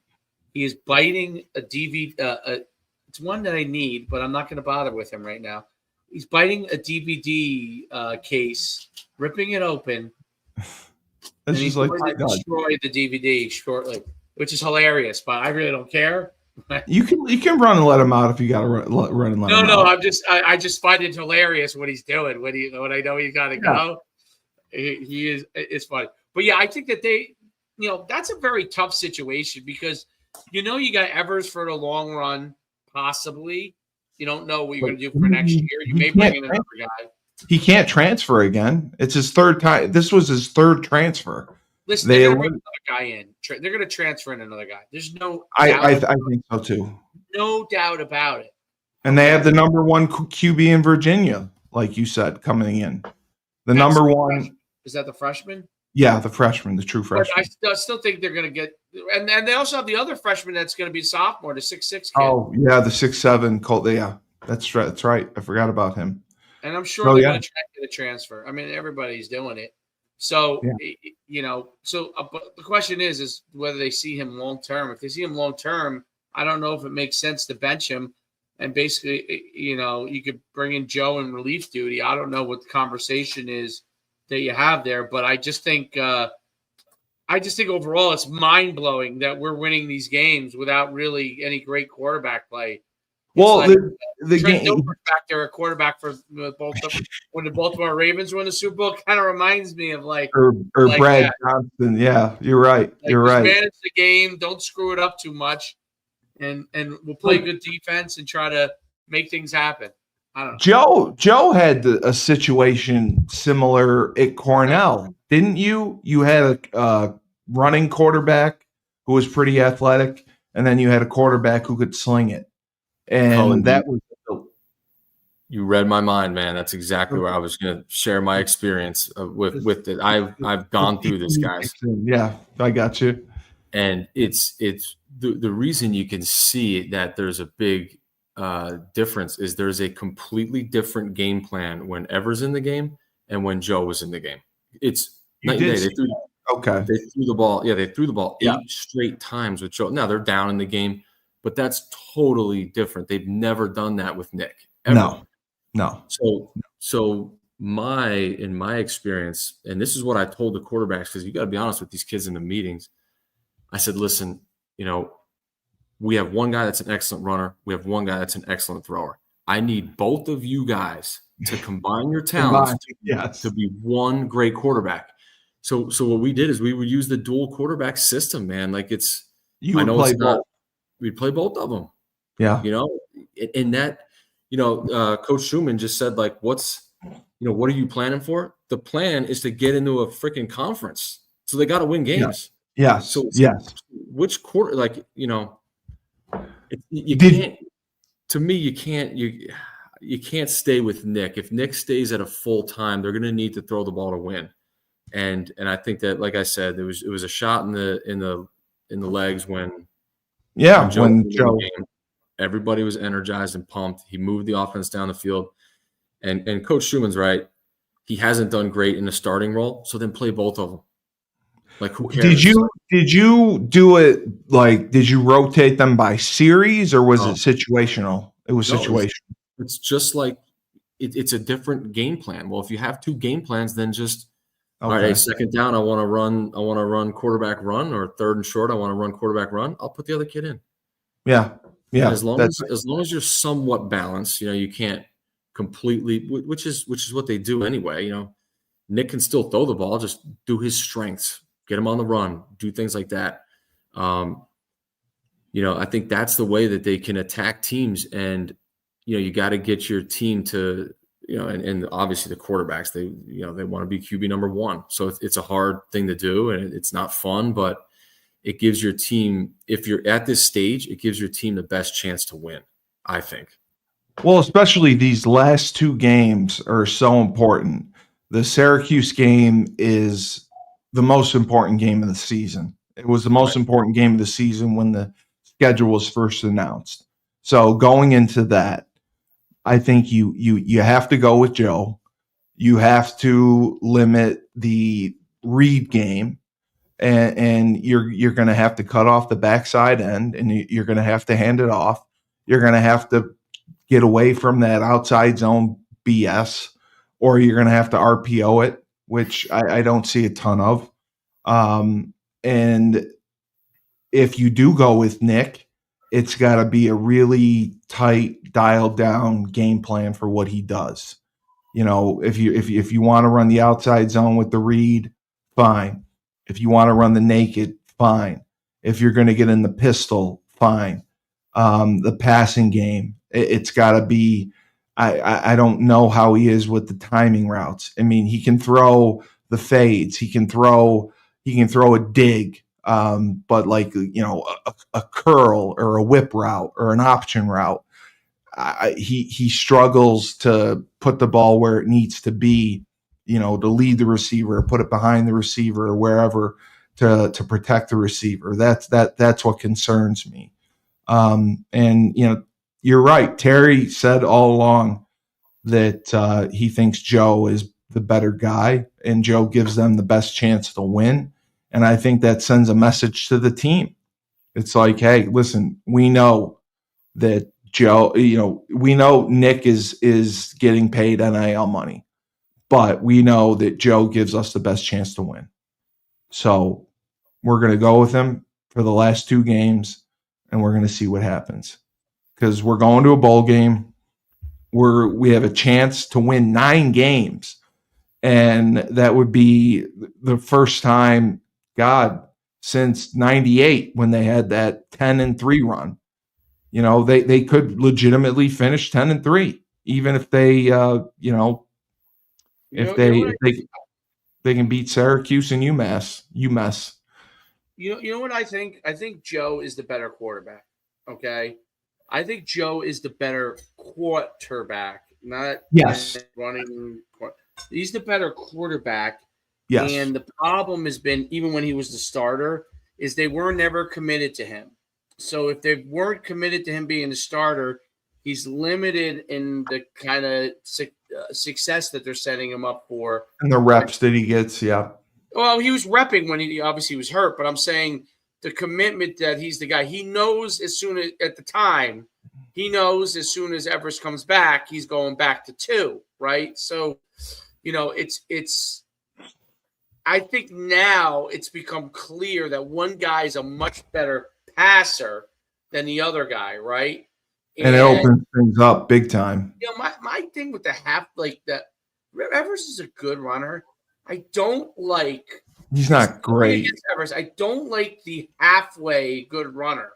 He is biting a DVD. It's one that I need, but I'm not going to bother with him right now. He's biting a DVD case, ripping it open. And he's going to destroy the DVD shortly, which is hilarious, but I really don't care. You can run and let him out if you got to run and let him out. No, I just find it hilarious what he's doing when I know he's got to go. It's funny. But yeah, I think that that's a very tough situation, because you got Evers for the long run, possibly. You don't know what you're going to do for next year. You may bring in another guy. He can't transfer again. It's his third time. This was his third transfer. Listen, they're going to bring another guy in. They're going to transfer in another guy. There's no I think so too. No doubt about it. And they have the number 1 QB in Virginia, like you said, coming in. That's number 1. Is that the freshman? Yeah, the freshman, the true freshman. But I still think they're going to get – and they also have the other freshman that's going to be sophomore, the 6'6" kid. Oh, yeah, the 6'7" Colt. Yeah, that's right. I forgot about him. And I'm sure they're going to try to get a transfer. I mean, everybody's doing it. So, but the question is whether they see him long-term. If they see him long-term, I don't know if it makes sense to bench him. And basically, you could bring in Joe in relief duty. I don't know what the conversation is that you have there, but I just think I just think overall it's mind blowing that we're winning these games without really any great quarterback play. Well, like the Trent game Dilfer's back there, a quarterback for when the Baltimore Ravens won the Super Bowl, kind of reminds me of or Brad that. Johnson. Yeah, you're right. You're just right. Manage the game, don't screw it up too much, and we'll play good defense and try to make things happen. I don't know. Joe had a situation similar at Cornell, didn't you? You had a running quarterback who was pretty athletic, and then you had a quarterback who could sling it. And Cully, that was you read my mind, man. That's exactly where I was going to share my experience with it. I've gone through this, guys. Yeah, I got you. And it's the reason you can see that there's a big difference is there's a completely different game plan when Ever's in the game and when Joe was in the game. It's night and day. They threw the ball. Yeah, they threw the ball 8 straight times with Joe. Now they're down in the game, but that's totally different. They've never done that with Nick. Ever. No. So in my experience, and this is what I told the quarterbacks, because you got to be honest with these kids in the meetings. I said, listen, we have one guy that's an excellent runner. We have one guy that's an excellent thrower. I need both of you guys to combine your talents to be one great quarterback. So what we did is we would use the dual quarterback system, man. Like we'd play both of them. Yeah. And that, Coach Schuman just said, like, what are you planning for? The plan is to get into a freaking conference. So they got to win games. Yeah. So which quarter, you can't stay with Nick. If Nick stays at a full time, they're going to need to throw the ball to win. And I think that, like I said, it was a shot in the legs when Joe. Everybody was energized and pumped. He moved the offense down the field. And Coach Schuman's right. He hasn't done great in the starting role, so then play both of them. Like, who cares? Did you do it did you rotate them by series, or was it situational? It was situational. It's just like it's a different game plan. Well, if you have 2 game plans, then just all right, second down, I want to run quarterback run, or third and short, I want to run quarterback run. I'll put the other kid in. Yeah. Yeah. As long as you're somewhat balanced, you can't completely, which is what they do anyway. Nick can still throw the ball, just do his strengths, get him on the run, do things like that. I think that's the way that they can attack teams. And, you got to get your team to, and obviously the quarterbacks, they want to be QB number 1. So it's a hard thing to do, and it's not fun, but it gives your team, if you're at this stage, it gives your team the best chance to win, I think. Well, especially these last 2 games are so important. The Syracuse game is the most important game of the season. It was the most important game of the season when the schedule was first announced. So going into that, I think you have to go with Joe. You have to limit the read game. And you're going to have to cut off the backside end, and you're going to have to hand it off. You're going to have to get away from that outside zone BS, or you're going to have to RPO it, which I don't see a ton of. And if you do go with Nick, it's got to be a really tight, dialed down game plan for what he does. If you want to run the outside zone with the read, fine. If you want to run the naked, fine. If you're going to get in the pistol, fine. The passing game, it's got to be. I don't know how he is with the timing routes. I mean, he can throw the fades. He can throw a dig, but a curl or a whip route or an option route. He struggles to put the ball where it needs to be. To lead the receiver, put it behind the receiver, or wherever to protect the receiver. That's what concerns me. And you're right. Terry said all along that he thinks Joe is the better guy, and Joe gives them the best chance to win. And I think that sends a message to the team. It's like, hey, listen, we know that Joe. We know Nick is getting paid NIL money. But we know that Joe gives us the best chance to win. So We're going to go with him for the last 2 games, and we're going to see what happens. Because we're going to a bowl game. We have a chance to win 9 games. And that would be the first time, God, since 98 when they had that 10-3 run. You know, they could legitimately finish 10-3, even if they, if they can beat Syracuse and UMass. You know what I think? I think Joe is the better quarterback. Okay, I think Joe is the better quarterback, not running. He's the better quarterback. Yes. And the problem has been, even when he was the starter, is they were never committed to him. So if they weren't committed to him being the starter, he's limited in the kind of success that they're setting him up for. And the reps that he gets, yeah. Well, he was repping when he obviously was hurt, but I'm saying the commitment that he's the guy. He knows as soon as at the time, he knows as soon as Evers comes back, he's going back to 2, right? So, it's I think now it's become clear that one guy is a much better passer than the other guy, right? And it opens things up big time. My thing with the Evers is a good runner. I don't like. He's not great. Evers. I don't like the halfway good runner,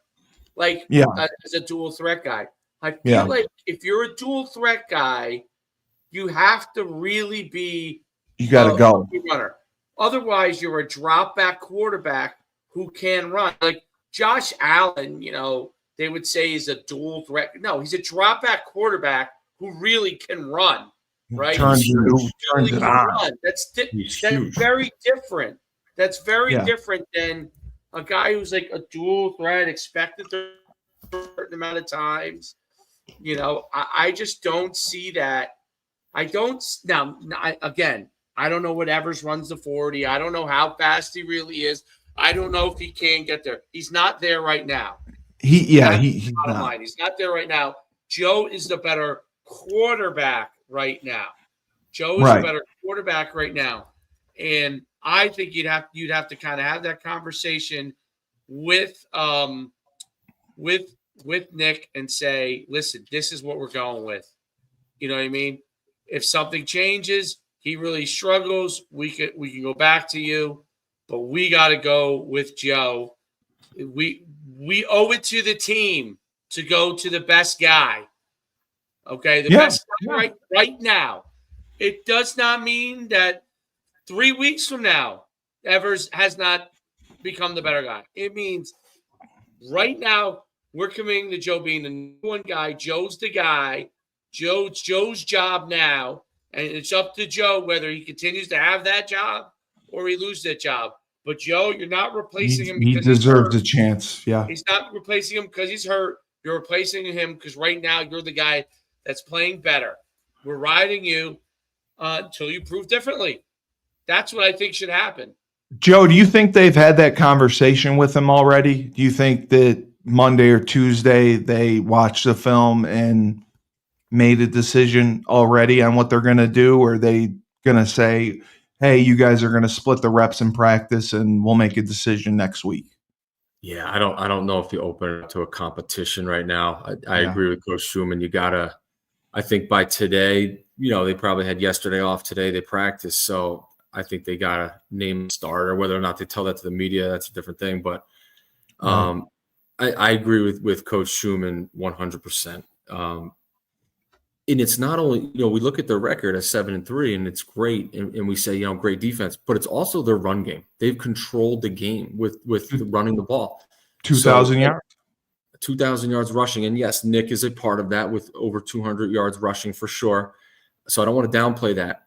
as a dual threat guy. I feel like if you're a dual threat guy, you have to really be. You got to go runner. Otherwise, you're a drop back quarterback who can run. Like Josh Allen, they would say he's a dual threat. No, he's a drop back quarterback who really can run. Right? Turns it on. That's very different. That's very different than a guy who's like a dual threat, expected to a certain amount of times. I just don't see that. I don't now. I don't know what Evers runs the 40. I don't know how fast he really is. I don't know if he can get there. He's not there right now. He's not. He's not there right now. Joe is the better quarterback right now. Joe is a better quarterback right now. And I think you'd have to kind of have that conversation with Nick and say, listen, this is what we're going with. You know what I mean? If something changes, he really struggles, we can go back to you, but we got to go with Joe. We owe it to the team to go to the best guy. Okay, the best guy right now. It does not mean that 3 weeks from now, Evers has not become the better guy. It means right now we're committing to Joe being the number 1 guy. Joe's the guy. Joe's job now, and it's up to Joe whether he continues to have that job or he loses that job. But Joe, you're not replacing him because he deserves a chance. Yeah, he's not replacing him because he's hurt. You're replacing him because right now you're the guy that's playing better. We're riding you until you prove differently. That's what I think should happen. Joe, do you think they've had that conversation with him already? Do you think that Monday or Tuesday they watched the film and made a decision already on what they're going to do? Or are they going to say, hey, you guys are going to split the reps in practice and we'll make a decision next week? Yeah, I don't know if you open it up to a competition right now. I agree with Coach Schuman. I think by today, they probably had yesterday off. Today they practiced. So I think they got to name a starter. Whether or not they tell that to the media, that's a different thing. But I agree with Coach Schuman 100%. And it's not only, we look at their record as 7-3 and it's great. And we say, great defense, but it's also their run game. They've controlled the game with running the ball. 2,000 yards. 2,000 yards rushing. And yes, Nick is a part of that with over 200 yards rushing for sure. So I don't want to downplay that.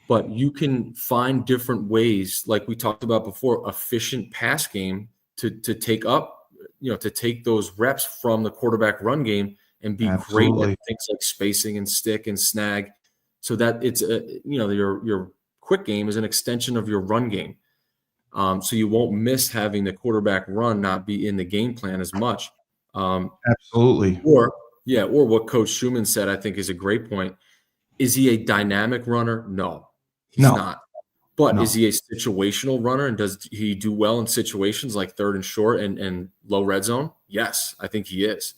But you can find different ways, like we talked about before, efficient pass game to take up, to take those reps from the quarterback run game and be great at things like spacing and stick and snag, so that it's your quick game is an extension of your run game. So you won't miss having the quarterback run not be in the game plan as much. Absolutely. Or what Coach Schuman said, I think is a great point. Is he a dynamic runner? No, he's not. But is he a situational runner, and does he do well in situations like third and short and low red zone? Yes, I think he is.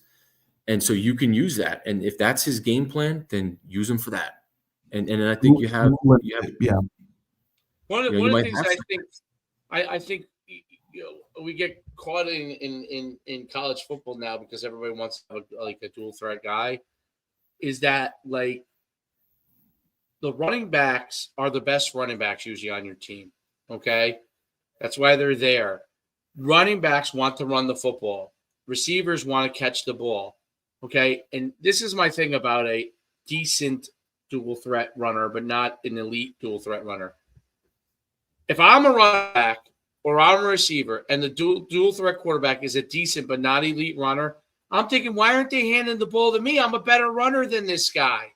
And so you can use that. And if that's his game plan, then use him for that. And I think you have yeah. One of the things I think we get caught in college football now because everybody wants to have a dual threat guy is that like the running backs are the best running backs usually on your team. Okay. That's why they're there. Running backs want to run the football. Receivers want to catch the ball. Okay. And this is my thing about a decent dual threat runner, but not an elite dual threat runner. If I'm a running back or I'm a receiver and the dual threat quarterback is a decent but not elite runner, I'm thinking, why aren't they handing the ball to me? I'm a better runner than this guy.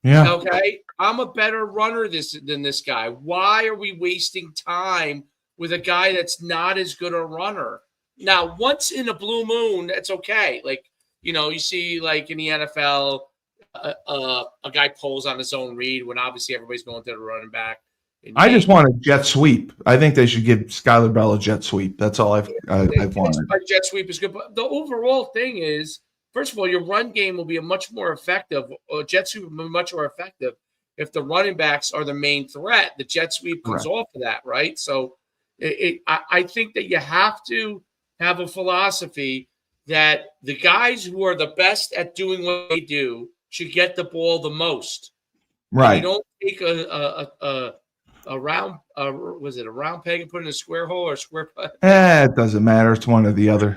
Yeah. Okay. I'm a better runner than this guy. Why are we wasting time with a guy that's not as good a runner? Now, once in a blue moon, that's okay. Like, you see like in the NFL, a guy pulls on his own read when obviously everybody's going to the running back. I just want a jet sweep. I think they should give Skylar Bell a jet sweep. That's all I've wanted. A jet sweep is good, but the overall thing is, first of all, your run game will be much more effective. A jet sweep will be much more effective if the running backs are the main threat. The jet sweep comes off of that, right? So, I think that you have to have a philosophy that the guys who are the best at doing what they do should get the ball the most. Right. And you don't take a round was it a round peg and put in a square hole or a square peg? It doesn't matter. It's one or the other.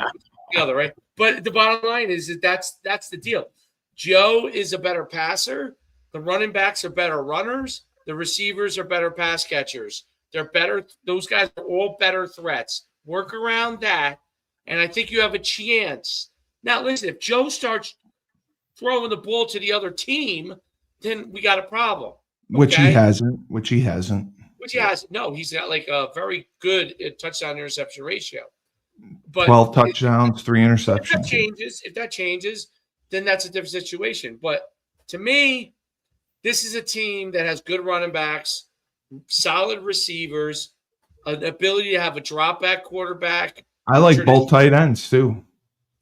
The other, right? But the bottom line is that's the deal. Joe is a better passer. The running backs are better runners. The receivers are better pass catchers. They're better. Those guys are all better threats. Work around that, and I think you have a chance. Now, listen, if Joe starts throwing the ball to the other team, then we got a problem. Okay? Which he hasn't. Which he has. No, he's got like a very good touchdown interception ratio. But 12 touchdowns, 3 interceptions. If that changes, then that's a different situation. But to me, this is a team that has good running backs, solid receivers, an ability to have a drop back quarterback. I like both tight ends too.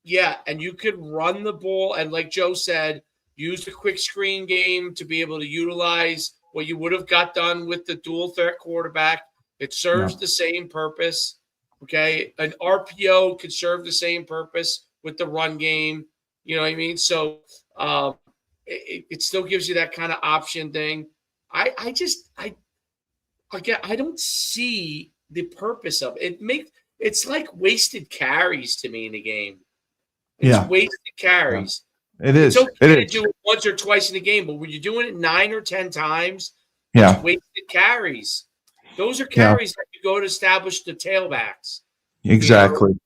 Yeah, and you could run the ball and, like Joe said, use the quick screen game to be able to utilize what you would have got done with the dual threat quarterback. It serves the same purpose. Okay, an RPO could serve the same purpose with the run game. You know what I mean? So it still gives you that kind of option thing. I don't see the purpose of it. It's like wasted carries to me in the game. It's wasted carries. Yeah. It is. It's okay to do it once or twice in the game, but when you're doing it 9 or 10 times, it's wasted carries. Those are carries that you go to establish the tailbacks. Exactly.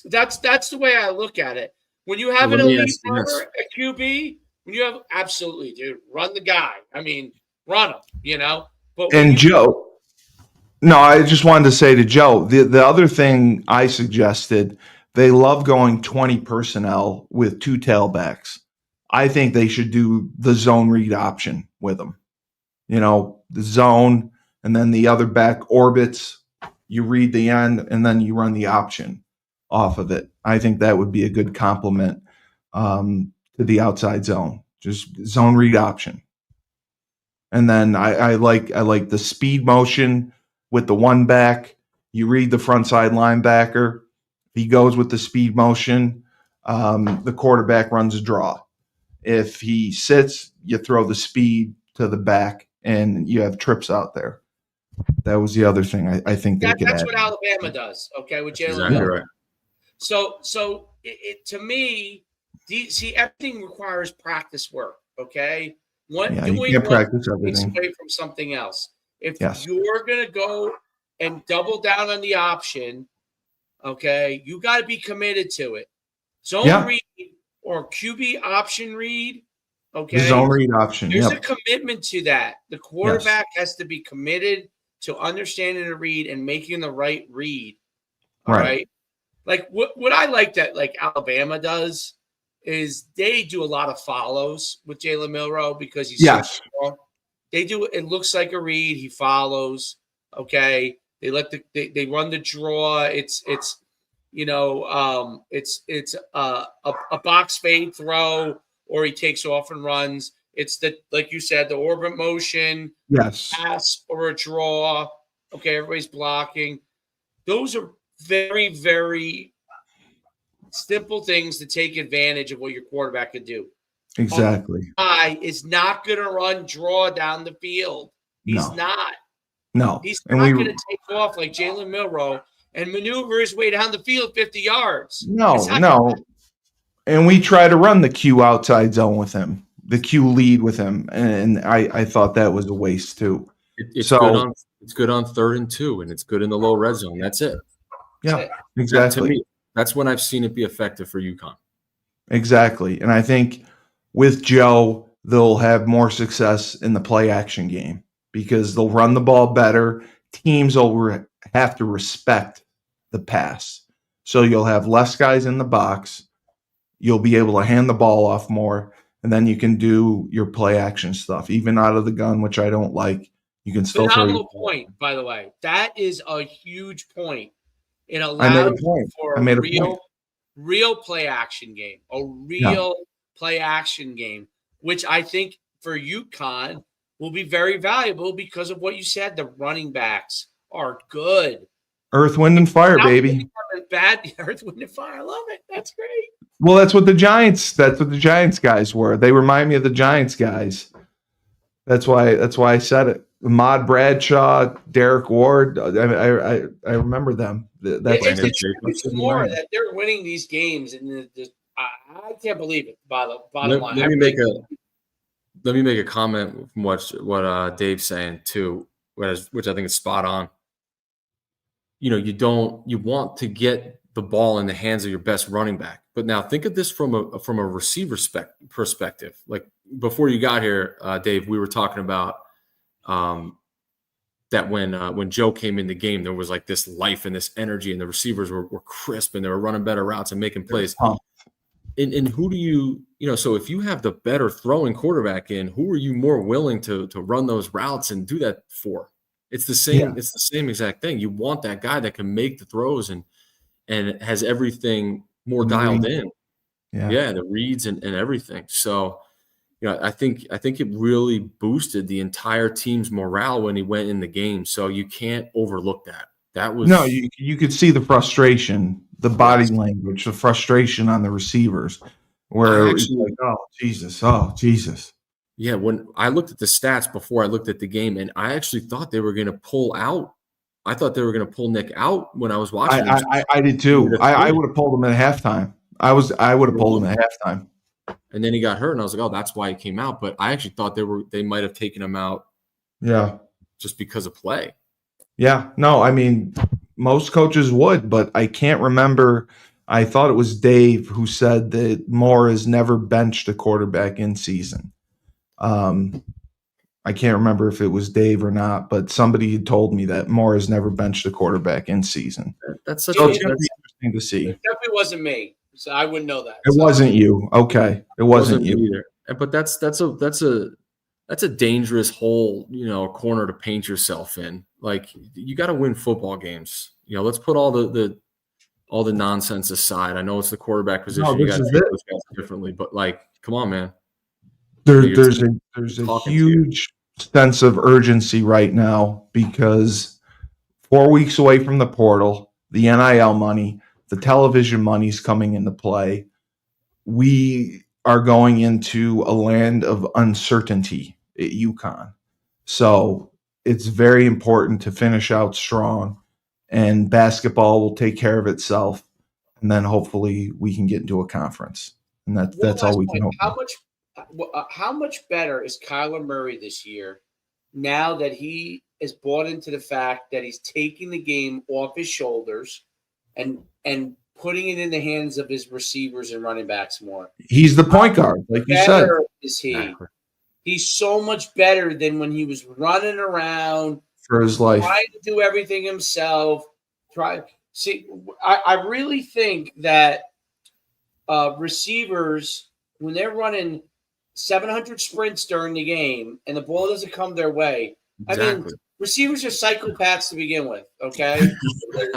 That's the way I look at it. When you have an elite runner at QB, when you have absolutely, dude, run the guy. I mean, run him, But Joe, no, I just wanted to say to Joe, the other thing I suggested, they love going 20 personnel with 2 tailbacks. I think they should do the zone read option with them. The zone, and then the other back orbits. You read the end, and then you run the option off of it. I think that would be a good complement to the outside zone. Just zone read option. And then I like the speed motion with the one back. You read the front side linebacker. He goes with the speed motion. The quarterback runs a draw. If he sits, you throw the speed to the back, and you have trips out there. That was the other thing I think they could add. That's what Alabama does, okay, with Jalen Exactly Miller. right. So to me, everything requires practice work, okay? You can't practice everything. Takes away from something else. If you're going to go and double down on the option, okay, you got to be committed to it. Zone read or QB option read, okay? The zone read option, There's a commitment to that. The quarterback has to be committed to understanding the read and making the right read, all right? Like what I like that like Alabama does is they do a lot of follows with Jalen Milroe because he's so strong. They do it looks like a read, he follows. Okay, they they run the draw. It's a box fade throw, or he takes off and runs. It's like you said, the orbit motion, Yes. pass or a draw. Okay, everybody's blocking. Those are very, very simple things to take advantage of what your quarterback can do. Exactly. Guy is not going to run draw down the field. He's not. No. He's not going to take off like Jalen Milroe and maneuver his way down the field 50 yards. No. And we try to run the Q outside zone with him, the Q lead with him. And I thought that was a waste too. It's good on 3rd and 2, and it's good in the low red zone. That's it. Yeah, exactly. To me, that's when I've seen it be effective for UConn. Exactly. And I think with Joe, they'll have more success in the play action game because they'll run the ball better. Teams will have to respect the pass. So you'll have less guys in the box. You'll be able to hand the ball off more, and then you can do your play action stuff, even out of the gun, which I don't like. You can still phenomenal point, by the way. That is a huge point. It allows for a real play action game, play action game, which I think for UConn will be very valuable because of what you said. The running backs are good. Earth, wind, and fire, baby. Bad Earth, wind, and fire. I love it. That's great. Well, that's what the Giants guys were. They remind me of the Giants guys. That's why I said it. Ahmad Bradshaw, Derek Ward. I remember them. It's more that they're winning these games, and I can't believe it. Bottom line. Let me make a comment from what Dave's saying too, which I think is spot on. You want to get the ball in the hands of your best running back. But now think of this from a receiver perspective. Like before you got here, Dave, we were talking about that when Joe came in the game, there was like this life and this energy, and the receivers were crisp and they were running better routes and making plays. And who do you so if you have the better throwing quarterback in, who are you more willing to run those routes and do that for? It's the same. Yeah. It's the same exact thing. You want that guy that can make the throws and has everything more dialed in. Yeah, the reads and everything. So, I think it really boosted the entire team's morale when he went in the game. So you can't overlook that. That was you could see the frustration, the body language, the frustration on the receivers, where it was like, oh Jesus. Yeah, when I looked at the stats before I looked at the game, and I actually thought they were going to pull out. I thought they were going to pull Nick out when I was watching. I did too. I would have pulled him at halftime. I would have pulled him at halftime. And then he got hurt, and I was like, oh, that's why he came out. But I actually thought they might have taken him out. Yeah, just because of play. Yeah, no, I mean, most coaches would, but I can't remember. I thought it was Dave who said that Mora has never benched a quarterback in season. I can't remember if it was Dave or not, but somebody had told me that Mora has never benched a quarterback in season. That's such interesting to see. It definitely wasn't me, so I wouldn't know that. It wasn't you. Okay, it wasn't you either. But that's a dangerous hole, corner to paint yourself in. Like, you got to win football games. Let's put all the nonsense aside. I know it's the quarterback position. You got to treat those guys differently, but like, come on, man. There's a huge sense of urgency right now because 4 weeks away from the portal, the NIL money, the television money's coming into play. We are going into a land of uncertainty at UConn. So it's very important to finish out strong, and basketball will take care of itself. And then hopefully we can get into a conference. And that's all we can hope for. How much better is Kyler Murray this year now that he is bought into the fact that he's taking the game off his shoulders and putting it in the hands of his receivers and running backs more? He's the point guard, like you said. Is he? Exactly. He's so much better than when he was running around for his life, trying to do everything himself. I really think that receivers, when they're running 700 sprints during the game and the ball doesn't come their way, exactly. I mean, Receivers are psychopaths to begin with. Okay, they're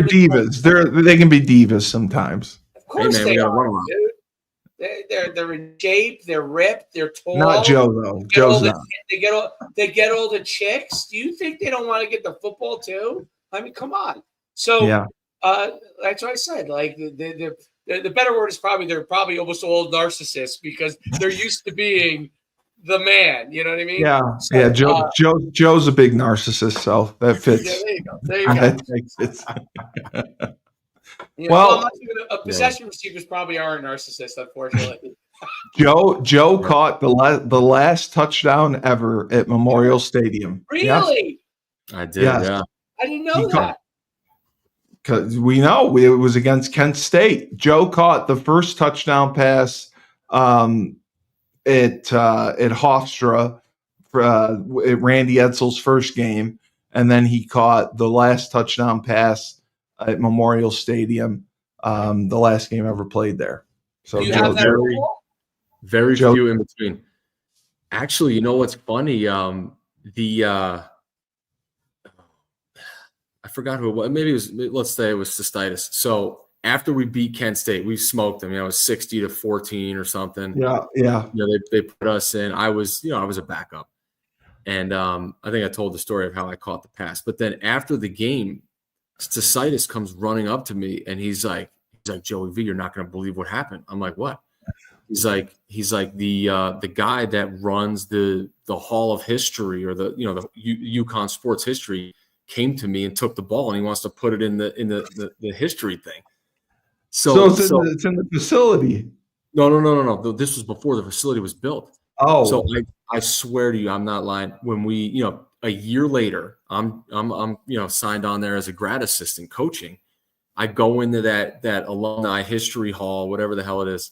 divas. They can be divas sometimes. Of course, hey man, they are, dude. They're in shape. They're ripped. They're tall. Not Joe though. Joe's not. They get all the chicks. Do you think they don't want to get the football too? I mean, come on. So yeah, that's what I said. Like the better word is they're probably almost all narcissists because they're used to being the man. You know what I mean? Yeah, so, yeah. Joe's a big narcissist, so that fits. Yeah, there you go. There you go. Well, a possession receivers probably are a narcissist, unfortunately. Joe caught the last touchdown ever at Memorial Stadium. Really? Yes. I did. Yes. Yeah. I didn't know that. Because we know it was against Kent State. Joe caught the first touchdown pass at Hofstra at Randy Edsall's first game, and then he caught the last touchdown pass at Memorial Stadium, the last game ever played there. So do you have that very few in between. Actually, you know what's funny? I forgot who it was. Maybe it was. Let's say it was cystitis. So after we beat Kent State, we smoked them. It was 60-14 or something. Yeah. They put us in. I was a backup, and I think I told the story of how I caught the pass. But then after the game, cystitis comes running up to me, and he's like, Joey V, you're not going to believe what happened. I'm like, what? He's like the guy that runs the Hall of History or the Uconn sports history came to me and took the ball, and he wants to put it in the history thing. So it's in the facility. No. This was before the facility was built. Oh, so I swear to you, I'm not lying. When we, a year later, I'm signed on there as a grad assistant coaching. I go into that alumni history hall, whatever the hell it is,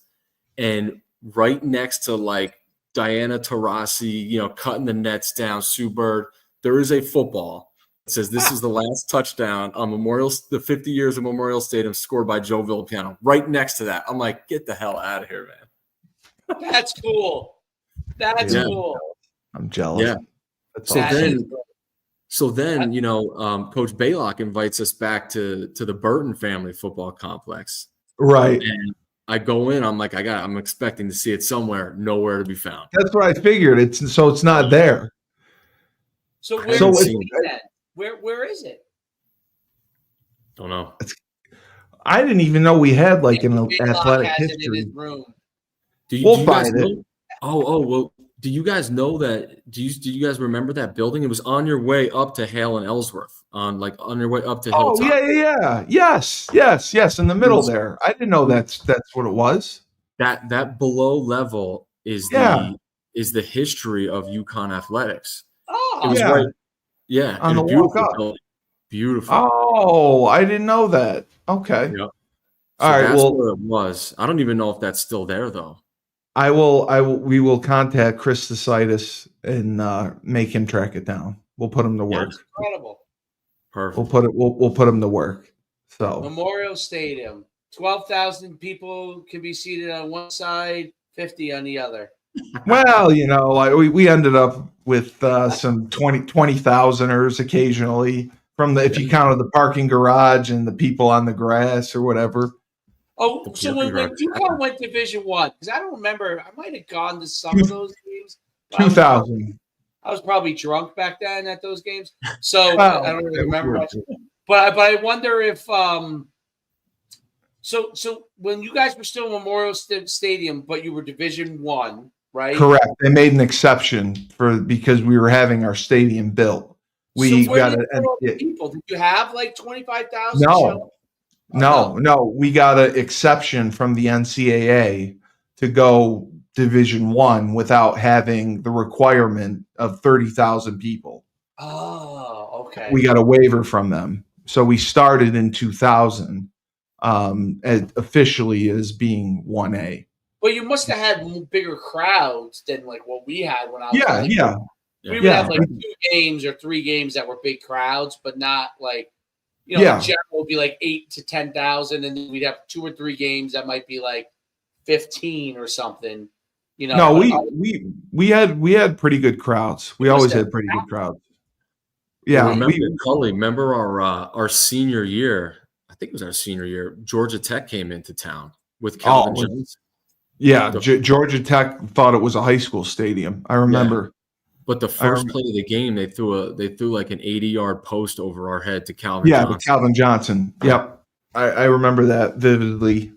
and right next to like Diana Taurasi, cutting the nets down, Sue Bird, there is a football. It says this is the last touchdown on the 50 years of Memorial Stadium scored by Joe Vilano. Right next to that, I'm like, get the hell out of here, man. That's cool. That's cool. I'm jealous. Yeah. So then, Coach Baylock invites us back to the Burton family football complex. Right. And I go in, I'm like, I'm expecting to see it somewhere, nowhere to be found. That's what I figured. It's not there. So where is it? Don't know. I didn't even know we had like an athletic history. We'll find it. Well, do you guys know that? Do you guys remember that building? It was on your way up to Hale and Ellsworth, on your way up to Hilltop. Yeah. Yes. In the middle there. I didn't know that's what it was. That below level is the history of Uconn athletics. Oh, it was right. Yeah, on the walk up. Beautiful. Oh, I didn't know that. Okay. Yep. So all right. That's where it was. I don't even know if that's still there though. We will contact Chris Cystitis and make him track it down. We'll put him to work. That's incredible. Perfect. We'll put him to work. So Memorial Stadium, 12,000 people can be seated on one side, 50 on the other. Well, we ended up with some 20,000ers occasionally if you counted the parking garage and the people on the grass or whatever. Oh, so when UConn went Division I, because I don't remember, I might have gone to some of those games. 2000. I was probably drunk back then at those games, so I don't really remember much. But I wonder if so when you guys were still in Memorial Stadium, but you were Division I, right? Correct. They made an exception because we were having our stadium built. We got people. Did you have like 25,000? No. We got an exception from the NCAA to go Division I without having the requirement of 30,000 people. Oh, okay. We got a waiver from them. So we started in 2000 officially as being 1A. But you must have had bigger crowds than like what we had when I was We would have like 2 games or 3 games that were big crowds, but not like in general would be like 8 to 10,000, and then we'd have 2 or 3 games that might be like 15 or something. No, we had pretty good crowds. We always had pretty good crowds. Yeah, well, remember Cully. Remember our senior year. I think it was our senior year. Georgia Tech came into town with Calvin Jones. Yeah, Georgia Tech thought it was a high school stadium. I remember. Yeah. But the first play of the game, they threw like an 80-yard post over our head to Calvin Johnson. To Calvin Johnson. Yep. I remember that vividly.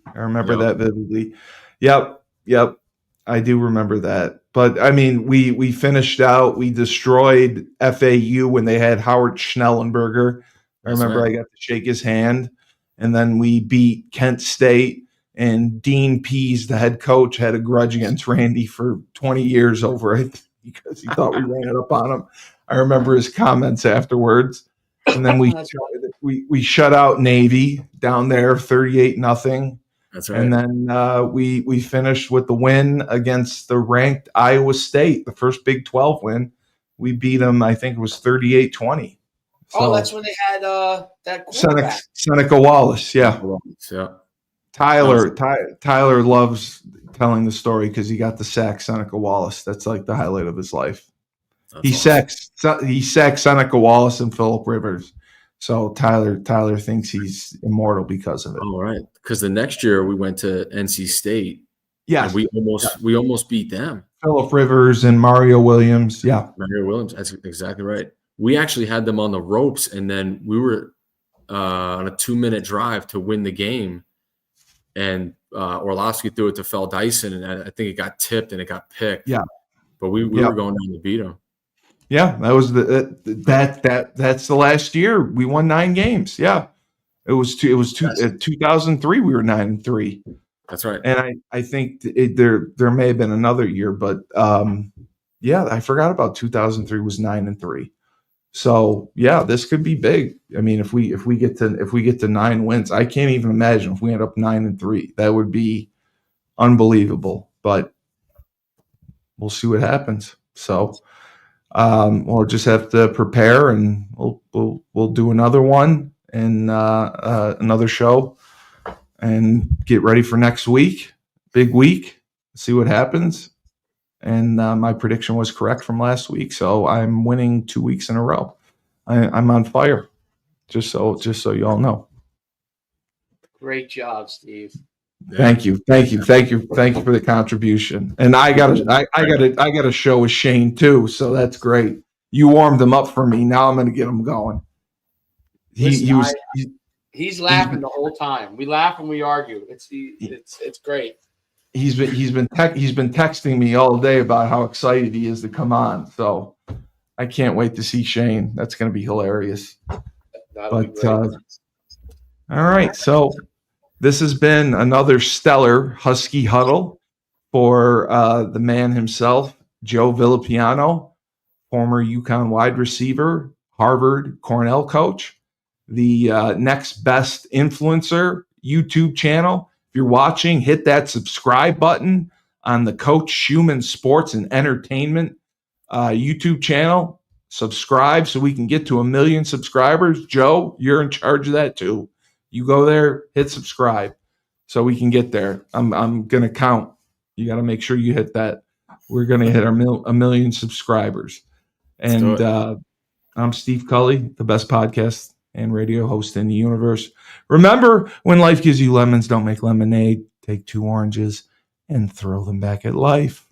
Yep. I do remember that. But I mean, we finished out. We destroyed FAU when they had Howard Schnellenberger. I remember I got to shake his hand. And then we beat Kent State. And Dean Pease, the head coach, had a grudge against Randy for 20 years over it because he thought we ran it up on him. I remember his comments afterwards. And then we shut out Navy down there 38-0. That's right. And then we finished with the win against the ranked Iowa State, the first Big 12 win. We beat them, I think it was 38-20. So, that's when they had that quarterback. Seneca Wallace, yeah. Yeah. Tyler loves telling the story because he got the sack Seneca Wallace. That's like the highlight of his life. He sacked Seneca Wallace and Phillip Rivers. So Tyler thinks he's immortal because of it. All right, because the next year we went to NC State. Yeah, we almost beat them. Phillip Rivers and Mario Williams. Yeah, Mario Williams. That's exactly right. We actually had them on the ropes, and then we were on a 2-minute drive to win the game. And Orlovsky threw it to Fel Dyson, and I think it got tipped and it got picked. Yeah, but we were going down to beat him. Yeah, that was that's the last year we won 9 games. Yeah, it was 2003 we were 9-3. That's right. And I think there may have been another year, but I forgot about 2003 was 9-3. So yeah, this could be big. I mean, if we get to 9 wins, I can't even imagine if we end up 9-3. That would be unbelievable. But we'll see what happens. So we'll just have to prepare, and we'll do another one and another show, and get ready for next week. Big week. See what happens. And my prediction was correct from last week, so I'm winning 2 weeks in a row. I'm on fire. Just so you all know. Great job, Steve. Thank you for the contribution. And I got a show with Shane too, so that's great. You warmed him up for me. Now I'm going to get him going. He's laughing the whole time. We laugh and we argue. It's great. He's been texting me all day about how excited he is to come on. So I can't wait to see Shane. That's going to be hilarious. All right. So this has been another stellar Husky Huddle for the man himself, Joe Vilano, former Uconn wide receiver, Harvard Cornell coach, the next best influencer YouTube channel. If you're watching, hit that subscribe button on the Coach Schuman Sports and Entertainment YouTube channel. Subscribe so we can get to 1 million subscribers. Joe, you're in charge of that too. You go there, hit subscribe so we can get there. I'm going to count. You got to make sure you hit that. We're going to hit our 1 million subscribers. And I'm Steve Cully, the best podcast and radio host in the universe. Remember, when life gives you lemons, don't make lemonade. Take 2 oranges and throw them back at life.